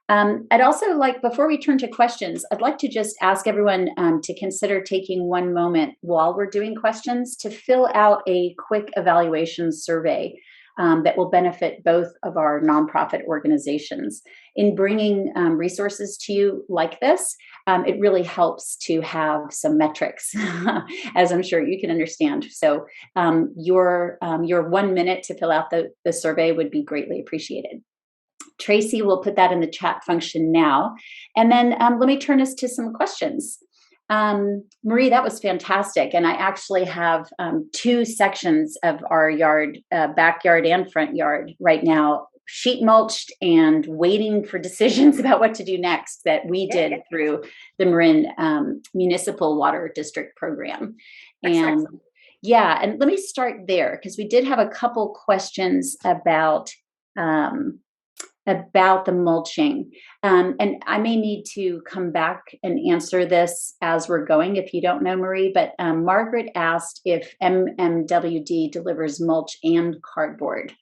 I'd also like, before we turn to questions, I'd like to just ask everyone to consider taking one moment while we're doing questions to fill out a quick evaluation survey that will benefit both of our nonprofit organizations. In bringing resources to you like this, it really helps to have some metrics, as I'm sure you can understand. So your 1 minute to fill out the survey would be greatly appreciated. Tracy will put that in the chat function now. And then let me turn us to some questions. Marie, that was fantastic. And I actually have 2 sections of our yard, backyard and front yard right now, sheet mulched and waiting for decisions about what to do next, that we did through the Marin Municipal Water District program. And yeah, and let me start there, because we did have a couple questions about the mulching. And I may need to come back and answer this as we're going, if you don't know, Marie, but Margaret asked if MMWD delivers mulch and cardboard.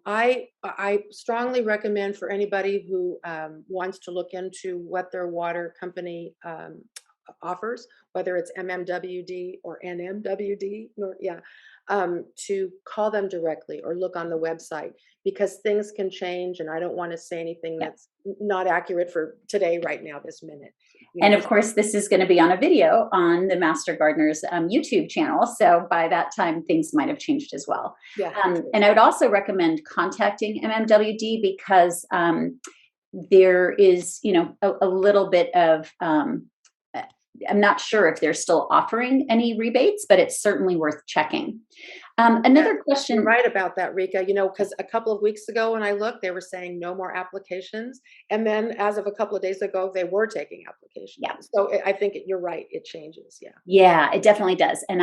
I strongly recommend for anybody who wants to look into what their water company offers, whether it's MMWD or NMWD, to call them directly or look on the website, because things can change, and I don't want to say anything Yeah. that's not accurate for today, right now, this minute. And of This. course, this is going to be on a video on the Master Gardeners YouTube channel. So by that time, things might have changed as well. Yeah. And I would also recommend contacting MMWD because there is, a little bit of, I'm not sure if they're still offering any rebates, but it's certainly worth checking. Another You're question. right about that, Rika. Because a couple of weeks ago when I looked, they were saying no more applications. And then as of a couple of days ago, they were taking applications. Yeah. So I think you're right. It changes. Yeah. Yeah, it definitely does. And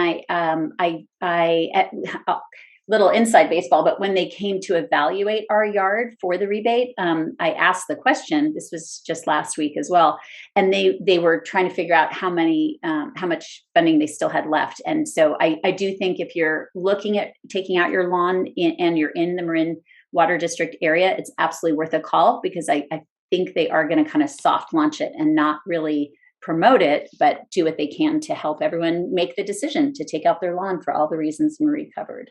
little inside baseball, but when they came to evaluate our yard for the rebate, I asked the question. This was just last week as well, and they were trying to figure out how much funding they still had left. And so I do think if you're looking at taking out your lawn and you're in the Marin Water District area, it's absolutely worth a call, because I think they are going to kind of soft launch it and not really promote it, but do what they can to help everyone make the decision to take out their lawn for all the reasons Marie covered.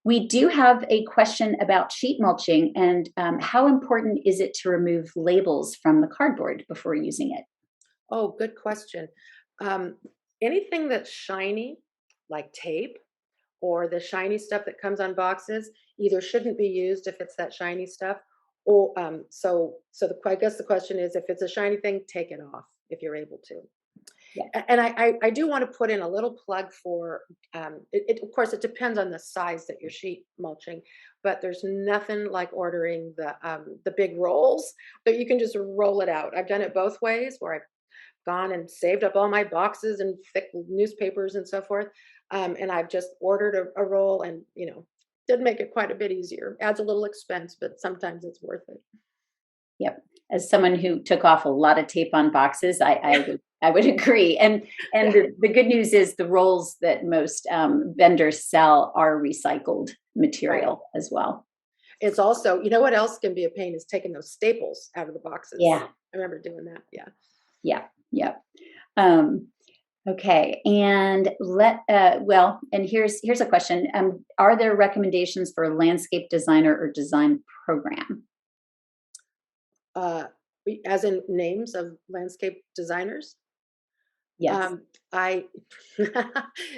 We do have a question about sheet mulching, and how important is it to remove labels from the cardboard before using it? Oh, good question. Um, Anything that's shiny, like tape, or the shiny stuff that comes on boxes, either shouldn't be used if it's that shiny stuff, or I guess the question is, if it's a shiny thing, take it off if you're able to. Yeah. And I do want to put in a little plug for of course it depends on the size that you're sheet mulching, but there's nothing like ordering the big rolls that you can just roll it out. I've done it both ways, where I've gone and saved up all my boxes and thick newspapers and so forth, and I've just ordered a roll, and did make it quite a bit easier. Adds a little expense, but sometimes it's worth it. Yep. As someone who took off a lot of tape on boxes, I would agree. And Yeah. the good news is the rolls that most vendors sell are recycled material as well. It's also, what else can be a pain, is taking those staples out of the boxes. Yeah. I remember doing that. Yeah. Yeah. Yeah. Okay. And and here's a question. Are there recommendations for a landscape designer or design program? Uh, as in names of landscape designers. Yes. I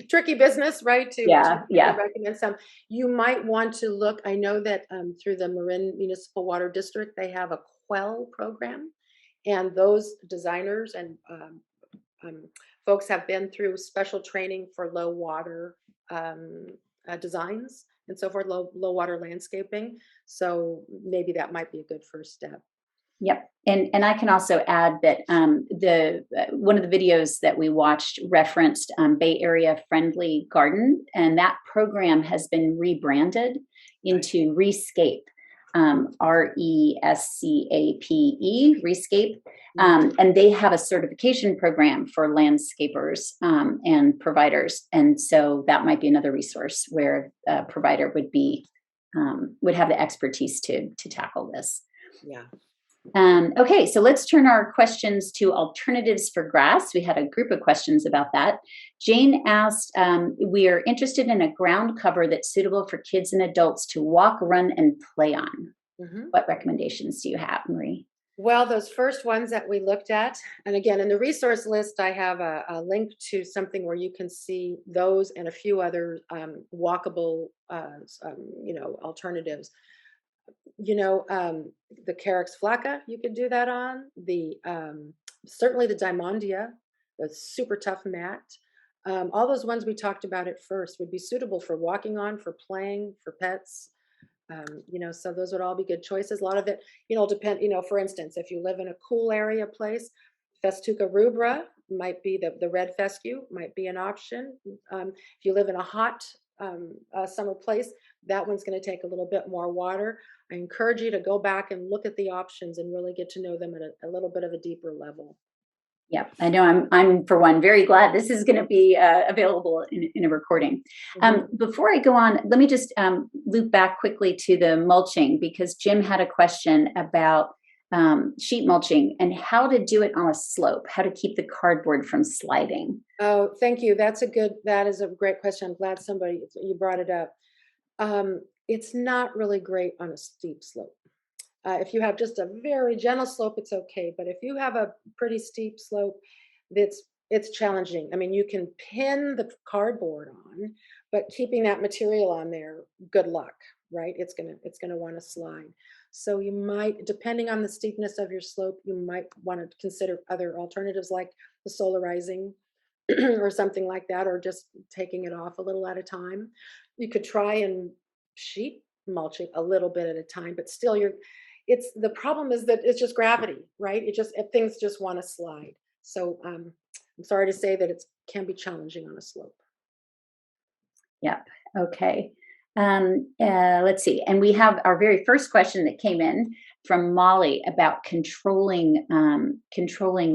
tricky business, right? To Yeah. recommend some. You might want to look. I know that through the Marin Municipal Water District, they have a Quell program, and those designers and um, folks have been through special training for low water designs and so forth, low water landscaping. So maybe that might be a good first step. Yep. And I can also add that the one of the videos that we watched referenced Bay Area Friendly Garden, and that program has been rebranded into Rescape, Rescape, and they have a certification program for landscapers and providers, and so that might be another resource where a provider would have the expertise to tackle this. Yeah. Okay, so let's turn our questions to alternatives for grass. We had a group of questions about that. Jane asked, we are interested in a ground cover that's suitable for kids and adults to walk, run, and play on. Mm-hmm. What recommendations do you have, Marie? Well, those first ones that we looked at, and again, in the resource list, I have a link to something where you can see those and a few other walkable, alternatives. The Carex flaca, you could do that on. Certainly the Diamondia, the super tough mat. All those ones we talked about at first would be suitable for walking on, for playing, for pets. So those would all be good choices. A lot of it, depend, for instance, if you live in a cool area place, Festuca rubra might be the red fescue might be an option. If you live in a hot summer place, that one's going to take a little bit more water. I encourage you to go back and look at the options and really get to know them at a little bit of a deeper level. Yeah, I know. I'm for one very glad this is going to be available in a recording. Mhm. Before I go on, let me just loop back quickly to the mulching because Jim had a question about sheet mulching and how to do it on a slope, how to keep the cardboard from sliding. Oh, thank you. That is a great question. I'm glad you brought it up. It's not really great on a steep slope. If you have just a very gentle slope, it's okay. But if you have a pretty steep slope, that's it's challenging. I mean, you can pin the cardboard on, but keeping that material on there, good luck, right? It's gonna want to slide. So you might, depending on the steepness of your slope, you might want to consider other alternatives like the solarizing or something like that, or just taking it off a little at a time. You could try and sheet mulching a little bit at a time, but still it's the problem is that it's just gravity, right? Things just want to slide. So I'm sorry to say that it can be challenging on a slope. Yep. Okay. Let's see. And we have our very first question that came in from Molly about controlling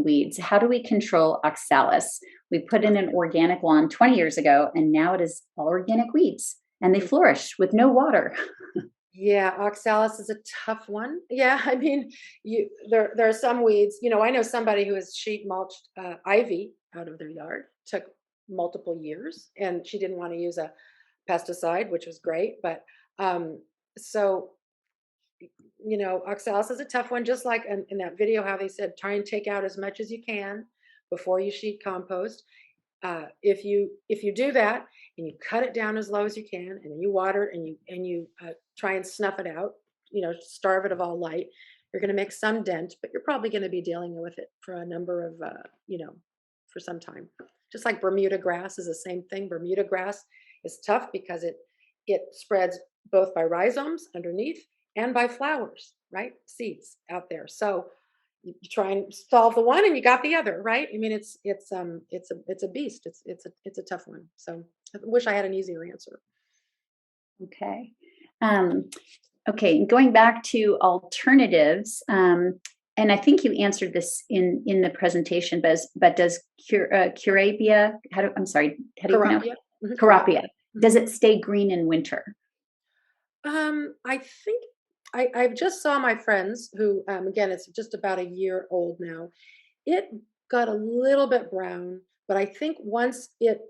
weeds. How do we control oxalis? We put in an organic lawn 20 years ago, and now it is all organic weeds, and they flourish with no water. Yeah, oxalis is a tough one. Yeah, I mean, there are some weeds. I know somebody who has sheet mulched ivy out of their yard. Took multiple years, and she didn't want to use a pesticide, which was great. But so oxalis is a tough one. Just like in that video, how they said, try and take out as much as you can before you sheet compost. If you do that and you cut it down as low as you can, and then you water it and you try and snuff it out, starve it of all light, you're going to make some dent, but you're probably going to be dealing with it for a number of for some time. Just like Bermuda grass is the same thing. Bermuda grass is tough because it spreads both by rhizomes underneath and by flowers, right? Seeds out there. So you try and solve the one and you got the other, right? I mean, it's a beast. It's a tough one. So I wish I had an easier answer. Okay. Um, okay. Going back to alternatives, and I think you answered this in the presentation, but does curabia? I'm sorry. How do you pronounce Carapia. it? Carapia. Carapia. Does it stay green in winter? I think I just saw my friends who, again, it's just about a year old now. It got a little bit brown, but I think once it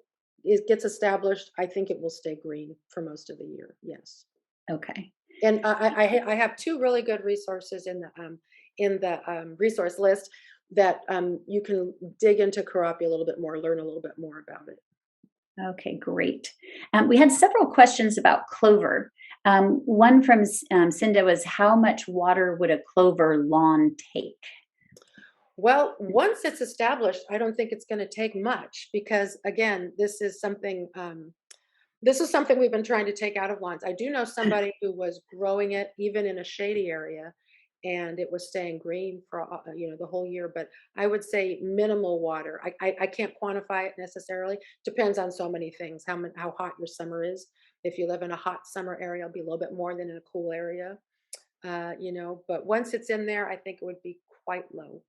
gets established, I think it will stay green for most of the year. Yes. Okay. And I have two really good resources in the resource list that you can dig into Carapia a little bit more, learn a little bit more about it. Okay, great. We had several questions about clover. One from Cinda was, how much water would a clover lawn take? Well, once it's established, I don't think it's going to take much because, again, this is something we've been trying to take out of lawns. I do know somebody who was growing it even in a shady area, and it was staying green for the whole year. But I would say minimal water. I can't quantify it necessarily. Depends on so many things. How hot your summer is. If you live in a hot summer area, it'll be a little bit more than in a cool area. But once it's in there, I think it would be quite low.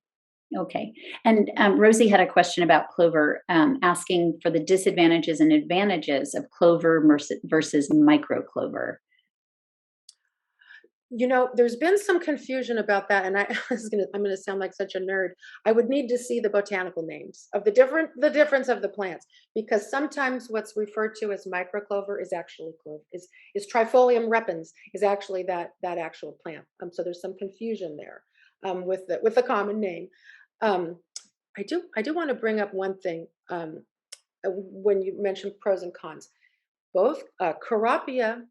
Okay. And Rosie had a question about clover, asking for the disadvantages and advantages of clover versus micro clover. There's been some confusion about that, and I'm gonna sound like such a nerd. I would need to see the botanical names of the difference of the plants, because sometimes what's referred to as microclover is actually clover is Trifolium repens is actually that actual plant. So there's some confusion there with the common name. Um, I do want to bring up one thing when you mentioned pros and cons. Both Carapia,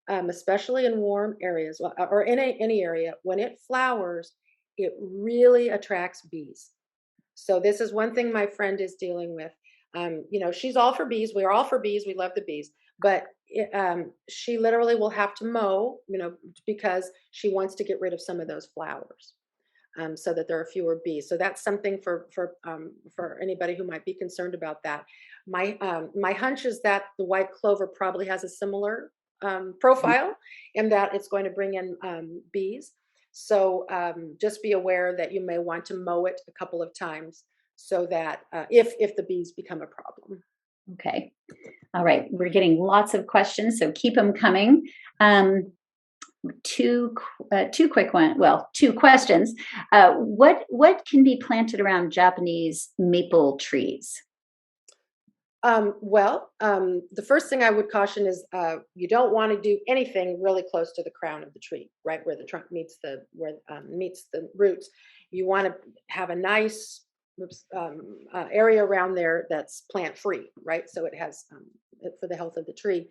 especially in warm areas or in any area, when it flowers, it really attracts bees. So this is one thing my friend is dealing with. She's all for bees. We're all for bees. We love the bees, but she literally will have to mow, because she wants to get rid of some of those flowers. So that there are fewer bees. So that's something for anybody who might be concerned about that. My hunch is that the white clover probably has a similar profile, and that it's going to bring in bees. So just be aware that you may want to mow it a couple of times so that if the bees become a problem. Okay. All right. We're getting lots of questions, so keep them coming. Two quick one. Well, two questions. What can be planted around Japanese maple trees? The first thing I would caution is you don't want to do anything really close to the crown of the tree, right where the trunk meets meets the roots. You want to have a nice area around there that's plant free, right? So it has for the health of the tree.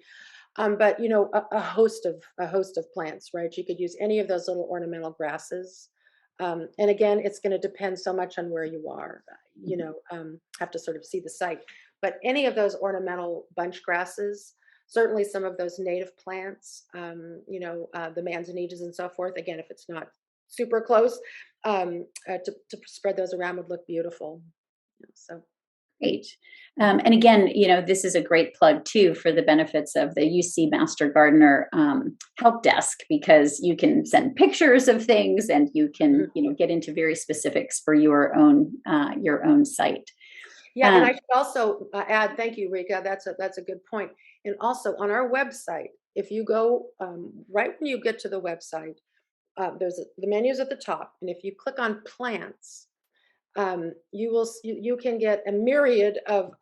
But you know, a host of plants, right? You could use any of those little ornamental grasses. And again, it's going to depend so much on where you are. You know, have to sort of see the site. But any of those ornamental bunch grasses, certainly some of those native plants, the manzanitas and so forth. Again, if it's not super close, to spread those around would look beautiful. So. Great. And again, this is a great plug too for the benefits of the UC Master Gardener help desk, because you can send pictures of things and you can, get into very specifics for your own site. Yeah, and I should also add, thank you, Rika. That's a good point. And also on our website, if you go right when you get to the website, the menus at the top, and if you click on plants, you can get a myriad of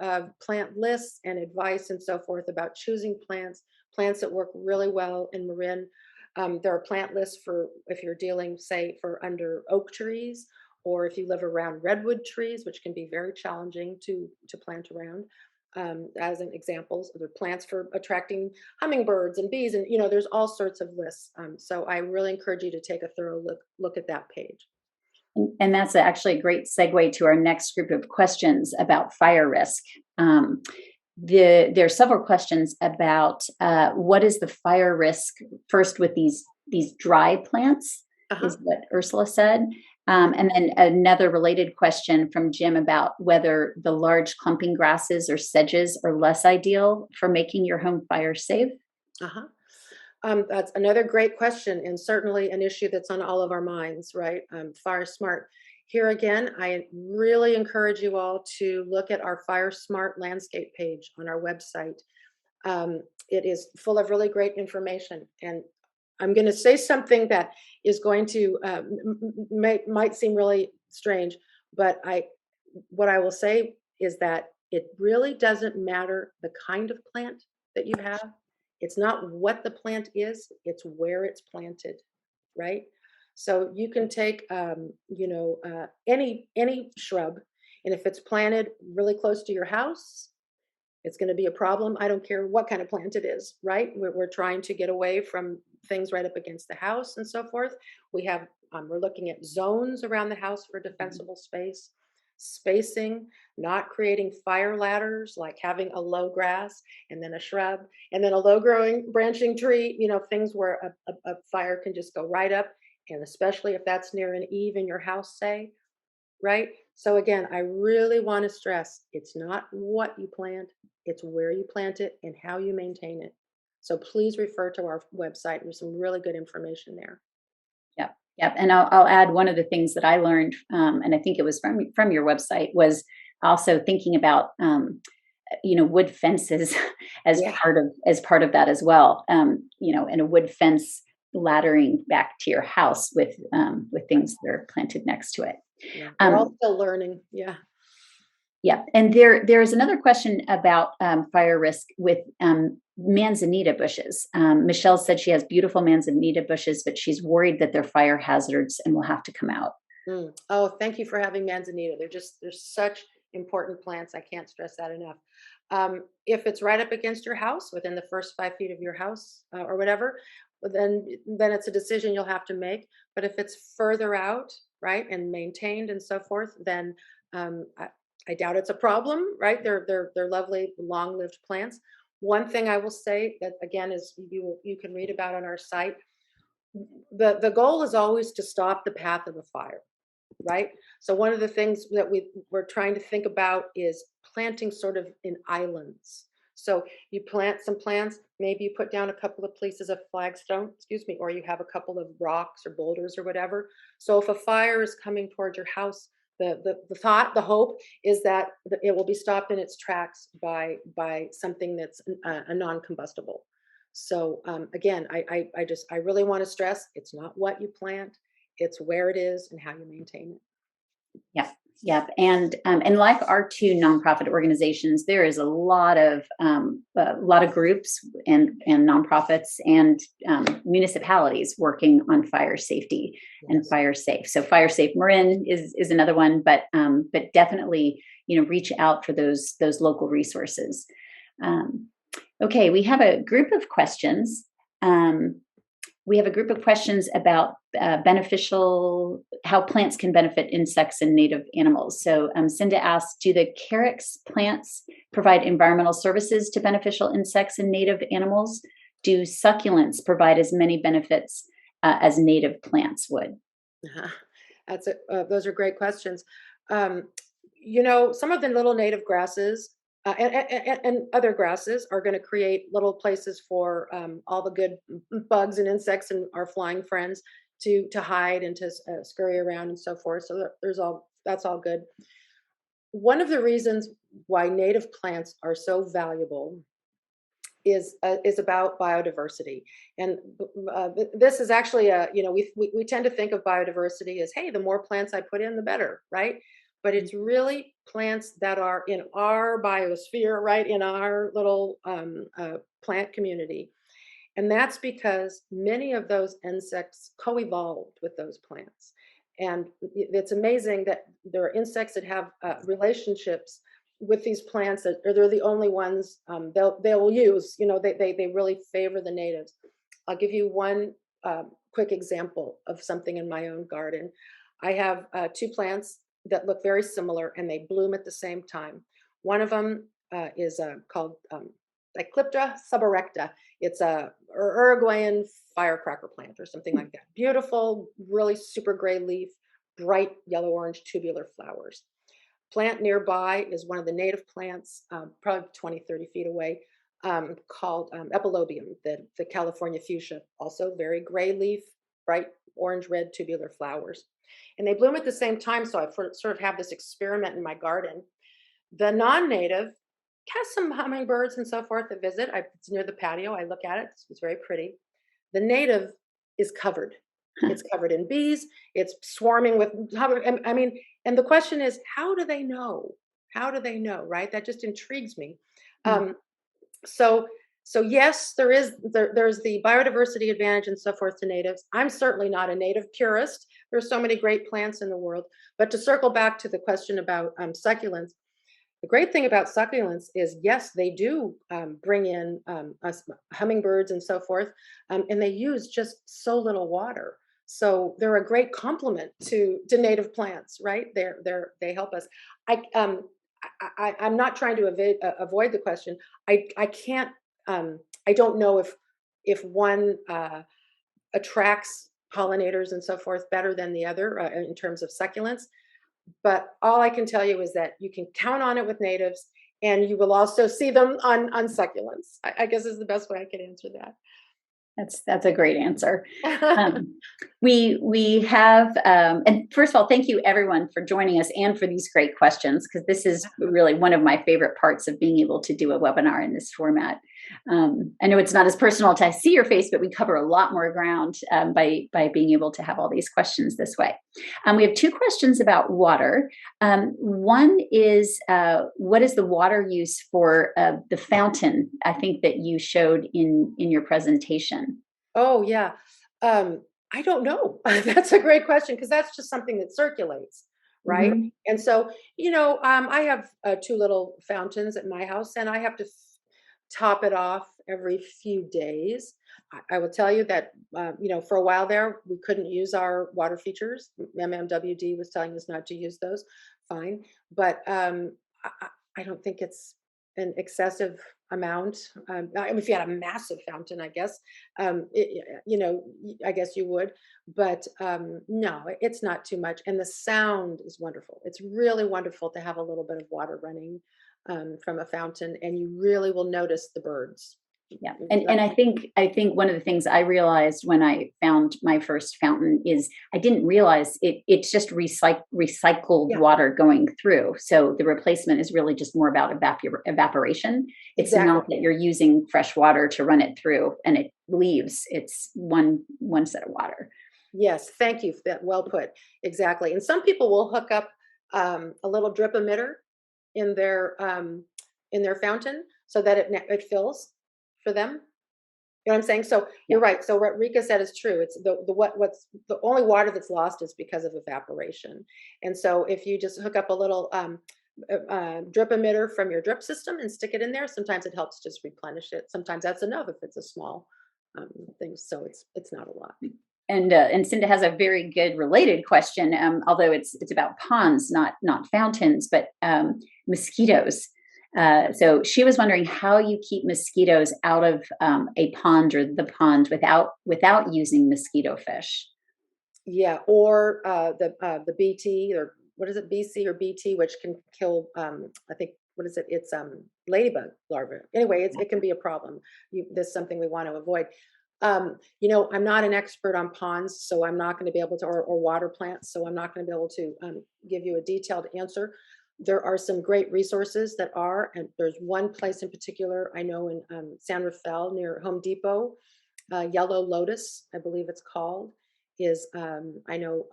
plant lists and advice and so forth about choosing plants that work really well in Marin. There are plant lists for if you're dealing, say, for under oak trees, or if you live around redwood trees, which can be very challenging to plant around. As an examples, there are plants for attracting hummingbirds and bees, and there's all sorts of lists. So I really encourage you to take a thorough look at that page. And that's actually a great segue to our next group of questions about fire risk. There are several questions about what is the fire risk first with these dry plants, is what Ursula said. And then another related question from Jim about whether the large clumping grasses or sedges are less ideal for making your home fire safe. That's another great question, and certainly an issue that's on all of our minds, right? Fire Smart. Here again, I really encourage you all to look at our Fire Smart landscape page on our website. It is full of really great information, and I'm going to say something that is going to might seem really strange, but what I will say is that it really doesn't matter the kind of plant that you have. It's not what the plant is, it's where it's planted, right? So you can take, any shrub, and if it's planted really close to your house, it's going to be a problem. I don't care what kind of plant it is, right? We're trying to get away from things right up against the house and so forth. We're looking at zones around the house for defensible space. Spacing, not creating fire ladders, like having a low grass and then a shrub and then a low growing branching tree, things where a fire can just go right up, and especially if that's near an eave in your house, say, right? So again, I really want to stress, it's not what you plant, it's where you plant it and how you maintain it. So please refer to our website. There's some really good information there. Yep. And I'll add one of the things that I learned, and I think it was from your website, was also thinking about, wood fences as part of that as well. And a wood fence laddering back to your house with things that are planted next to it. Yeah. We're all still learning. Yeah. Yeah. And there is another question about fire risk with manzanita bushes. Michelle said she has beautiful manzanita bushes, but she's worried that they're fire hazards and will have to come out. Oh, thank you for having manzanita. They're such important plants. I can't stress that enough. If it's right up against your house, within the first 5 feet of your house or whatever, then it's a decision you'll have to make. But if it's further out, right, and maintained and so forth, then I doubt it's a problem, right? They're lovely, long-lived plants. One thing I will say that again is you can read about on our site. The goal is always to stop the path of a fire, right? So one of the things that we're trying to think about is planting sort of in islands. So you plant some plants, maybe you put down a couple of pieces of flagstone, or you have a couple of rocks or boulders or whatever. So if a fire is coming towards your house, the hope is that it will be stopped in its tracks by something that's a non-combustible. So again, I really want to stress, it's not what you plant, it's where it is and how you maintain it. Yep, yep, and like our two nonprofit organizations, there is a lot of groups and nonprofits and municipalities working on fire safety and Yes. fire safe. So Fire Safe Marin is another one, but definitely reach out for those local resources. Um, okay, we have a group of questions. Um, we have a group of questions about how plants can benefit insects and native animals. So Cinda asks, do the carex plants provide environmental services to beneficial insects and native animals? Do succulents provide as many benefits as native plants would? Uh-huh. Those are great questions. Um, some of the little native grasses and other grasses are going to create little places for all the good bugs and insects and our flying friends to hide and to scurry around and so forth. So that's all good. One of the reasons why native plants are so valuable is about biodiversity, and this is actually we tend to think of biodiversity as, hey, the more plants I put in, the better, right? But it's really plants that are in our biosphere, right, in our little plant community, and that's because many of those insects co-evolved with those plants. And it's amazing that there are insects that have relationships with these plants that or they're the only ones they'll use. They really favor the natives. I'll give you one quick example of something in my own garden. I have two plants that look very similar and they bloom at the same time. One of them is called Eclipta suberecta. It's a Uruguayan firecracker plant or something like that. Beautiful, really super gray leaf, bright yellow orange tubular flowers. Plant nearby is one of the native plants, probably 20, 30 feet away, called epilobium, the California fuchsia. Also very gray leaf, bright orange red tubular flowers. And they bloom at the same time, so I sort of have this experiment in my garden. The non-native has some hummingbirds and so forth that visit. It's near the patio. I look at it. It's very pretty. The native is covered. It's covered in bees. It's swarming with I mean, and the question is, how do they know? How do they know? Right? That just intrigues me. Um, so so yes, there's the biodiversity advantage and so forth to natives. I'm certainly not a native purist. There's so many great plants in the world. But to circle back to the question about succulents, the great thing about succulents is, yes, they do bring in us hummingbirds and so forth, and they use just so little water. So they're a great complement to native plants, right? They help us. I I'm not trying to avoid the question. I can't. I don't know if one attracts pollinators and so forth better than the other in terms of succulents. But all I can tell you is that you can count on it with natives, and you will also see them on succulents. I guess is the best way I can answer that. That's a great answer. We have, and first of all, thank you everyone for joining us and for these great questions, because this is really one of my favorite parts of being able to do a webinar in this format. I know it's not as personal to see your face, but we cover a lot more ground by being able to have all these questions this way. We have two questions about water. One is, what is the water use for the fountain? I think that you showed in your presentation. Oh yeah, I don't know. That's a great question because that's just something that circulates, right? Mm-hmm. And so I have two little fountains at my house, and I have to top it off every few days. I will tell you that, for a while there, we couldn't use our water features. MMWD was telling us not to use those. Fine. But I don't think it's an excessive amount. I mean, if you had a massive fountain, I guess, I guess you would. But no, it's not too much. And the sound is wonderful. It's really wonderful to have a little bit of water running from a fountain, and you really will notice the birds. Yeah. And I think one of the things I realized when I found my first fountain is I didn't realize it's just recycled Yeah, water going through. So the replacement is really just more about evaporation. It's exactly. not that you're using fresh water to run it through and it leaves. It's one set of water. Yes, thank you. That well put. Exactly. And some people will hook up a little drip emitter in their fountain so that it fills for them. You know what I'm saying? So Yeah. you're right. So what Rika said is true. It's what's the only water that's lost is because of evaporation. And so if you just hook up a little drip emitter from your drip system and stick it in there, sometimes it helps just replenish it. Sometimes that's enough if it's a small thing. So it's not a lot. And Cinda has a very good related question, although it's about ponds, not fountains, but mosquitoes. So she was wondering how you keep mosquitoes out of a pond or the pond without using mosquito fish. Yeah, or the BT, or what is it, BC or BT, which can kill. I think, what is it? It's ladybug larvae. Anyway, it can be a problem. This is something we want to avoid. I'm not an expert on ponds, so I'm not going to be able to, or water plants, so I'm not going to be able to give you a detailed answer. There are some great resources that are, and there's one place in particular I know in San Rafael near Home Depot, Yellow Lotus, I believe it's called, is I know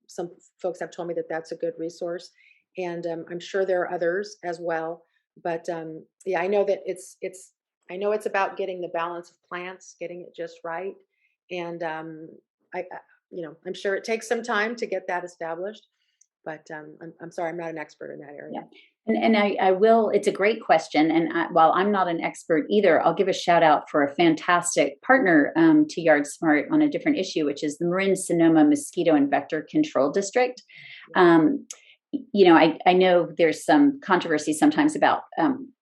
some folks have told me that that's a good resource, and I'm sure there are others as well. But yeah, I know that I know it's about getting the balance of plants, getting it just right, and I'm sure it takes some time to get that established. But I'm sorry, I'm not an expert in that Yeah. area. And I will, it's a great question. And while I'm not an expert either, I'll give a shout out for a fantastic partner to Yard Smart on a different issue, which is the Marin Sonoma Mosquito and Vector Control District. Um, I know there's some controversy sometimes about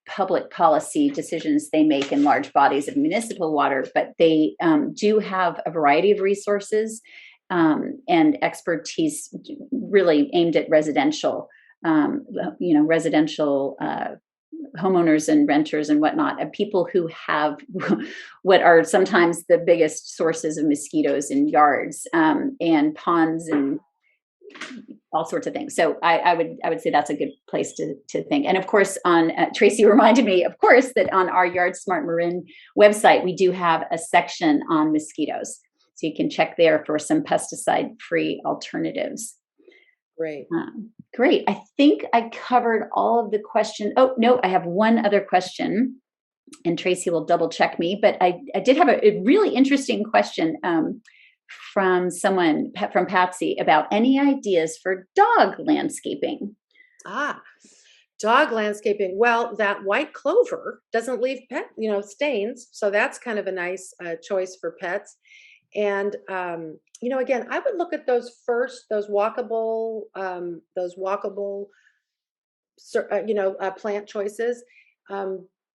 public policy decisions they make in large bodies of municipal water, but they do have a variety of resources and expertise really aimed at residential homeowners and renters and whatnot, of people who have what are sometimes the biggest sources of mosquitoes in yards and ponds and all sorts of things. So I would say that's a good place to think. And of course, on Tracy reminded me, of course, that on our Yard Smart Marin website we do have a section on mosquitoes, so you can check there for some pesticide-free alternatives. Great. Great. I think I covered all of the questions. Oh, no, I have one other question, and Tracy will double check me. But I did have a really interesting question from Patsy, about any ideas for dog landscaping. Ah, dog landscaping. Well, that white clover doesn't leave stains, so that's kind of a nice choice for pets. And again, I would look at those walkable plant choices,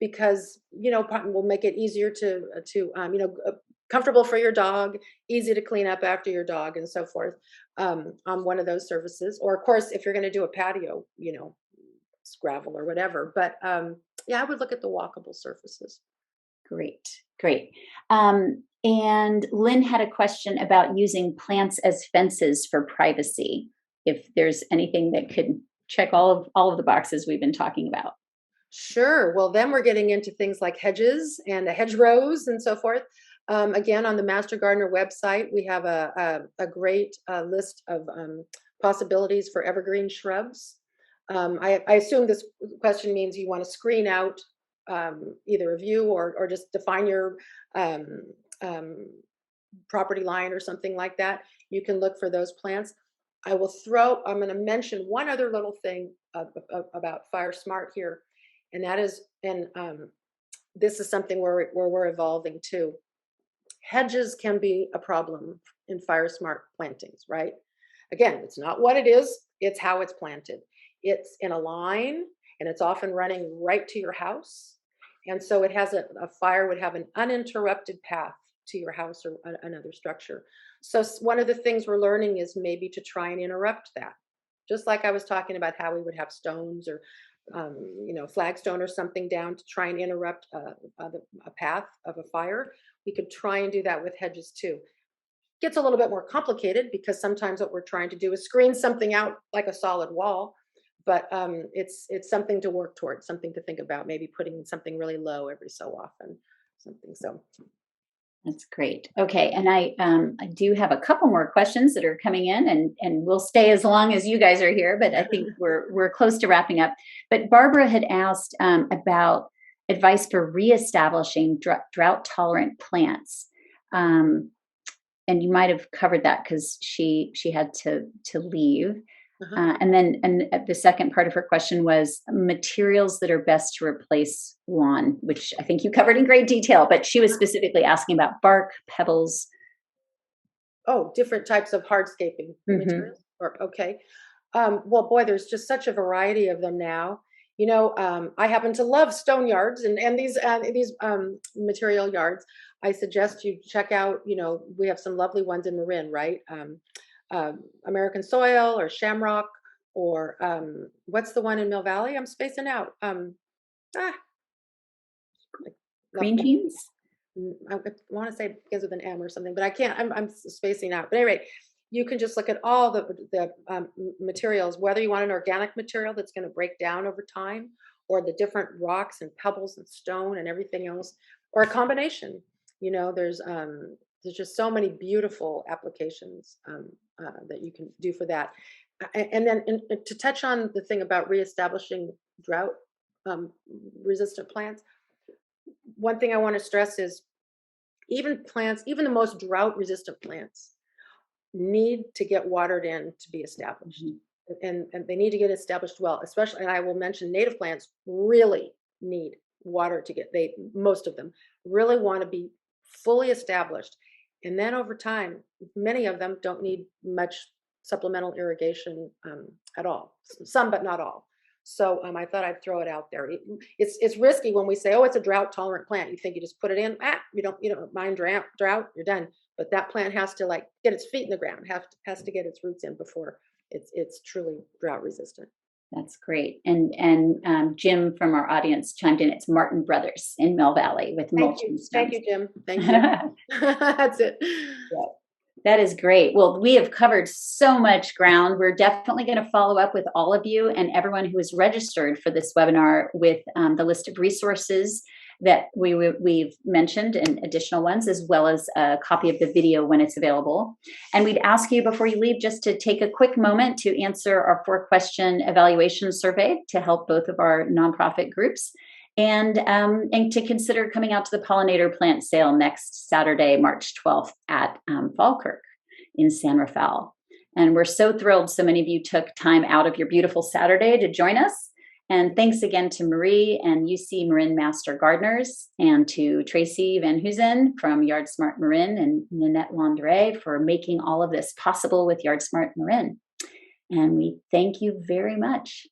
because will make it easier comfortable for your dog, easy to clean up after your dog, and so forth, on one of those services. Or of course, if you're going to do a patio, it's gravel or whatever. But yeah, I would look at the walkable surfaces. Great. And Lynn had a question about using plants as fences for privacy, if there's anything that could check all of the boxes we've been talking about. Sure. Well, then we're getting into things like hedges and hedgerows and so forth. Again, on the Master Gardener website, we have a great list of possibilities for evergreen shrubs. I assume this question means you want to screen out either a view or just define your property line or something like that. You can look for those plants. I'm going to mention one other little thing about Fire Smart here, and that is, and this is something where we're evolving too. Hedges can be a problem in Fire Smart plantings, right? Again, it's not what it is, it's how it's planted. It's in a line, and it's often running right to your house. And so it has a fire would have an uninterrupted path to your house or another structure. So one of the things we're learning is maybe to try and interrupt that. Just like I was talking about how we would have stones or, flagstone or something down to try and interrupt a path of a fire. We could try and do that with hedges too. Gets a little bit more complicated because sometimes what we're trying to do is screen something out like a solid wall. But it's something to work towards, something to think about. Maybe putting something really low every so often, something. So That's great. Okay, and I do have a couple more questions that are coming in, and we'll stay as long as you guys are here. But I think we're close to wrapping up. But Barbara had asked about advice for reestablishing drought tolerant plants, and you might have covered that because she had to leave. And then the second part of her question was materials that are best to replace lawn, which I think you covered in great detail, but she was specifically asking about bark, pebbles. Oh, different types of hardscaping materials. Okay. Well, boy, there's just such a variety of them now. I happen to love stone yards and these material yards. I suggest you check out. We have some lovely ones in Marin, right? American soil or shamrock or what's the one in Mill Valley? I'm spacing out. Green jeans? I want to say because of an M or something, but I can't. I'm spacing out. But anyway, you can just look at all the materials, whether you want an organic material that's going to break down over time, or the different rocks and pebbles and stone and everything else, or a combination. There's just so many beautiful applications that you can do for that. And then to touch on the thing about reestablishing drought resistant plants, one thing I want to stress is even the most drought resistant plants need to get watered in to be established. And they need to get established well, especially, and I will mention native plants really need water to most of them really want to be fully established. And then over time, many of them don't need much supplemental irrigation at all. Some, but not all. So I thought I'd throw it out there. It's risky when we say, oh, it's a drought tolerant plant. You think you just put it in, you don't mind drought, you're done. But that plant has to get its feet in the ground, has to get its roots in before it's truly drought resistant. That's great. And Jim from our audience chimed in. It's Martin Brothers in Mill Valley with mulching stones. Thank you, Jim. Thank you. That's it. Yeah. That is great. Well, we have covered so much ground. We're definitely going to follow up with all of you and everyone who is registered for this webinar with the list of resources that we've mentioned and additional ones, as well as a copy of the video when it's available. And we'd ask you before you leave just to take a quick moment to answer our 4-question evaluation survey to help both of our nonprofit groups. And to consider coming out to the pollinator plant sale next Saturday, March 12th at Falkirk in San Rafael. And we're so thrilled so many of you took time out of your beautiful Saturday to join us. And thanks again to Marie and UC Marin Master Gardeners, and to Tracy Van Huzen from Yard Smart Marin and Nanette Landre for making all of this possible with Yard Smart Marin. And we thank you very much.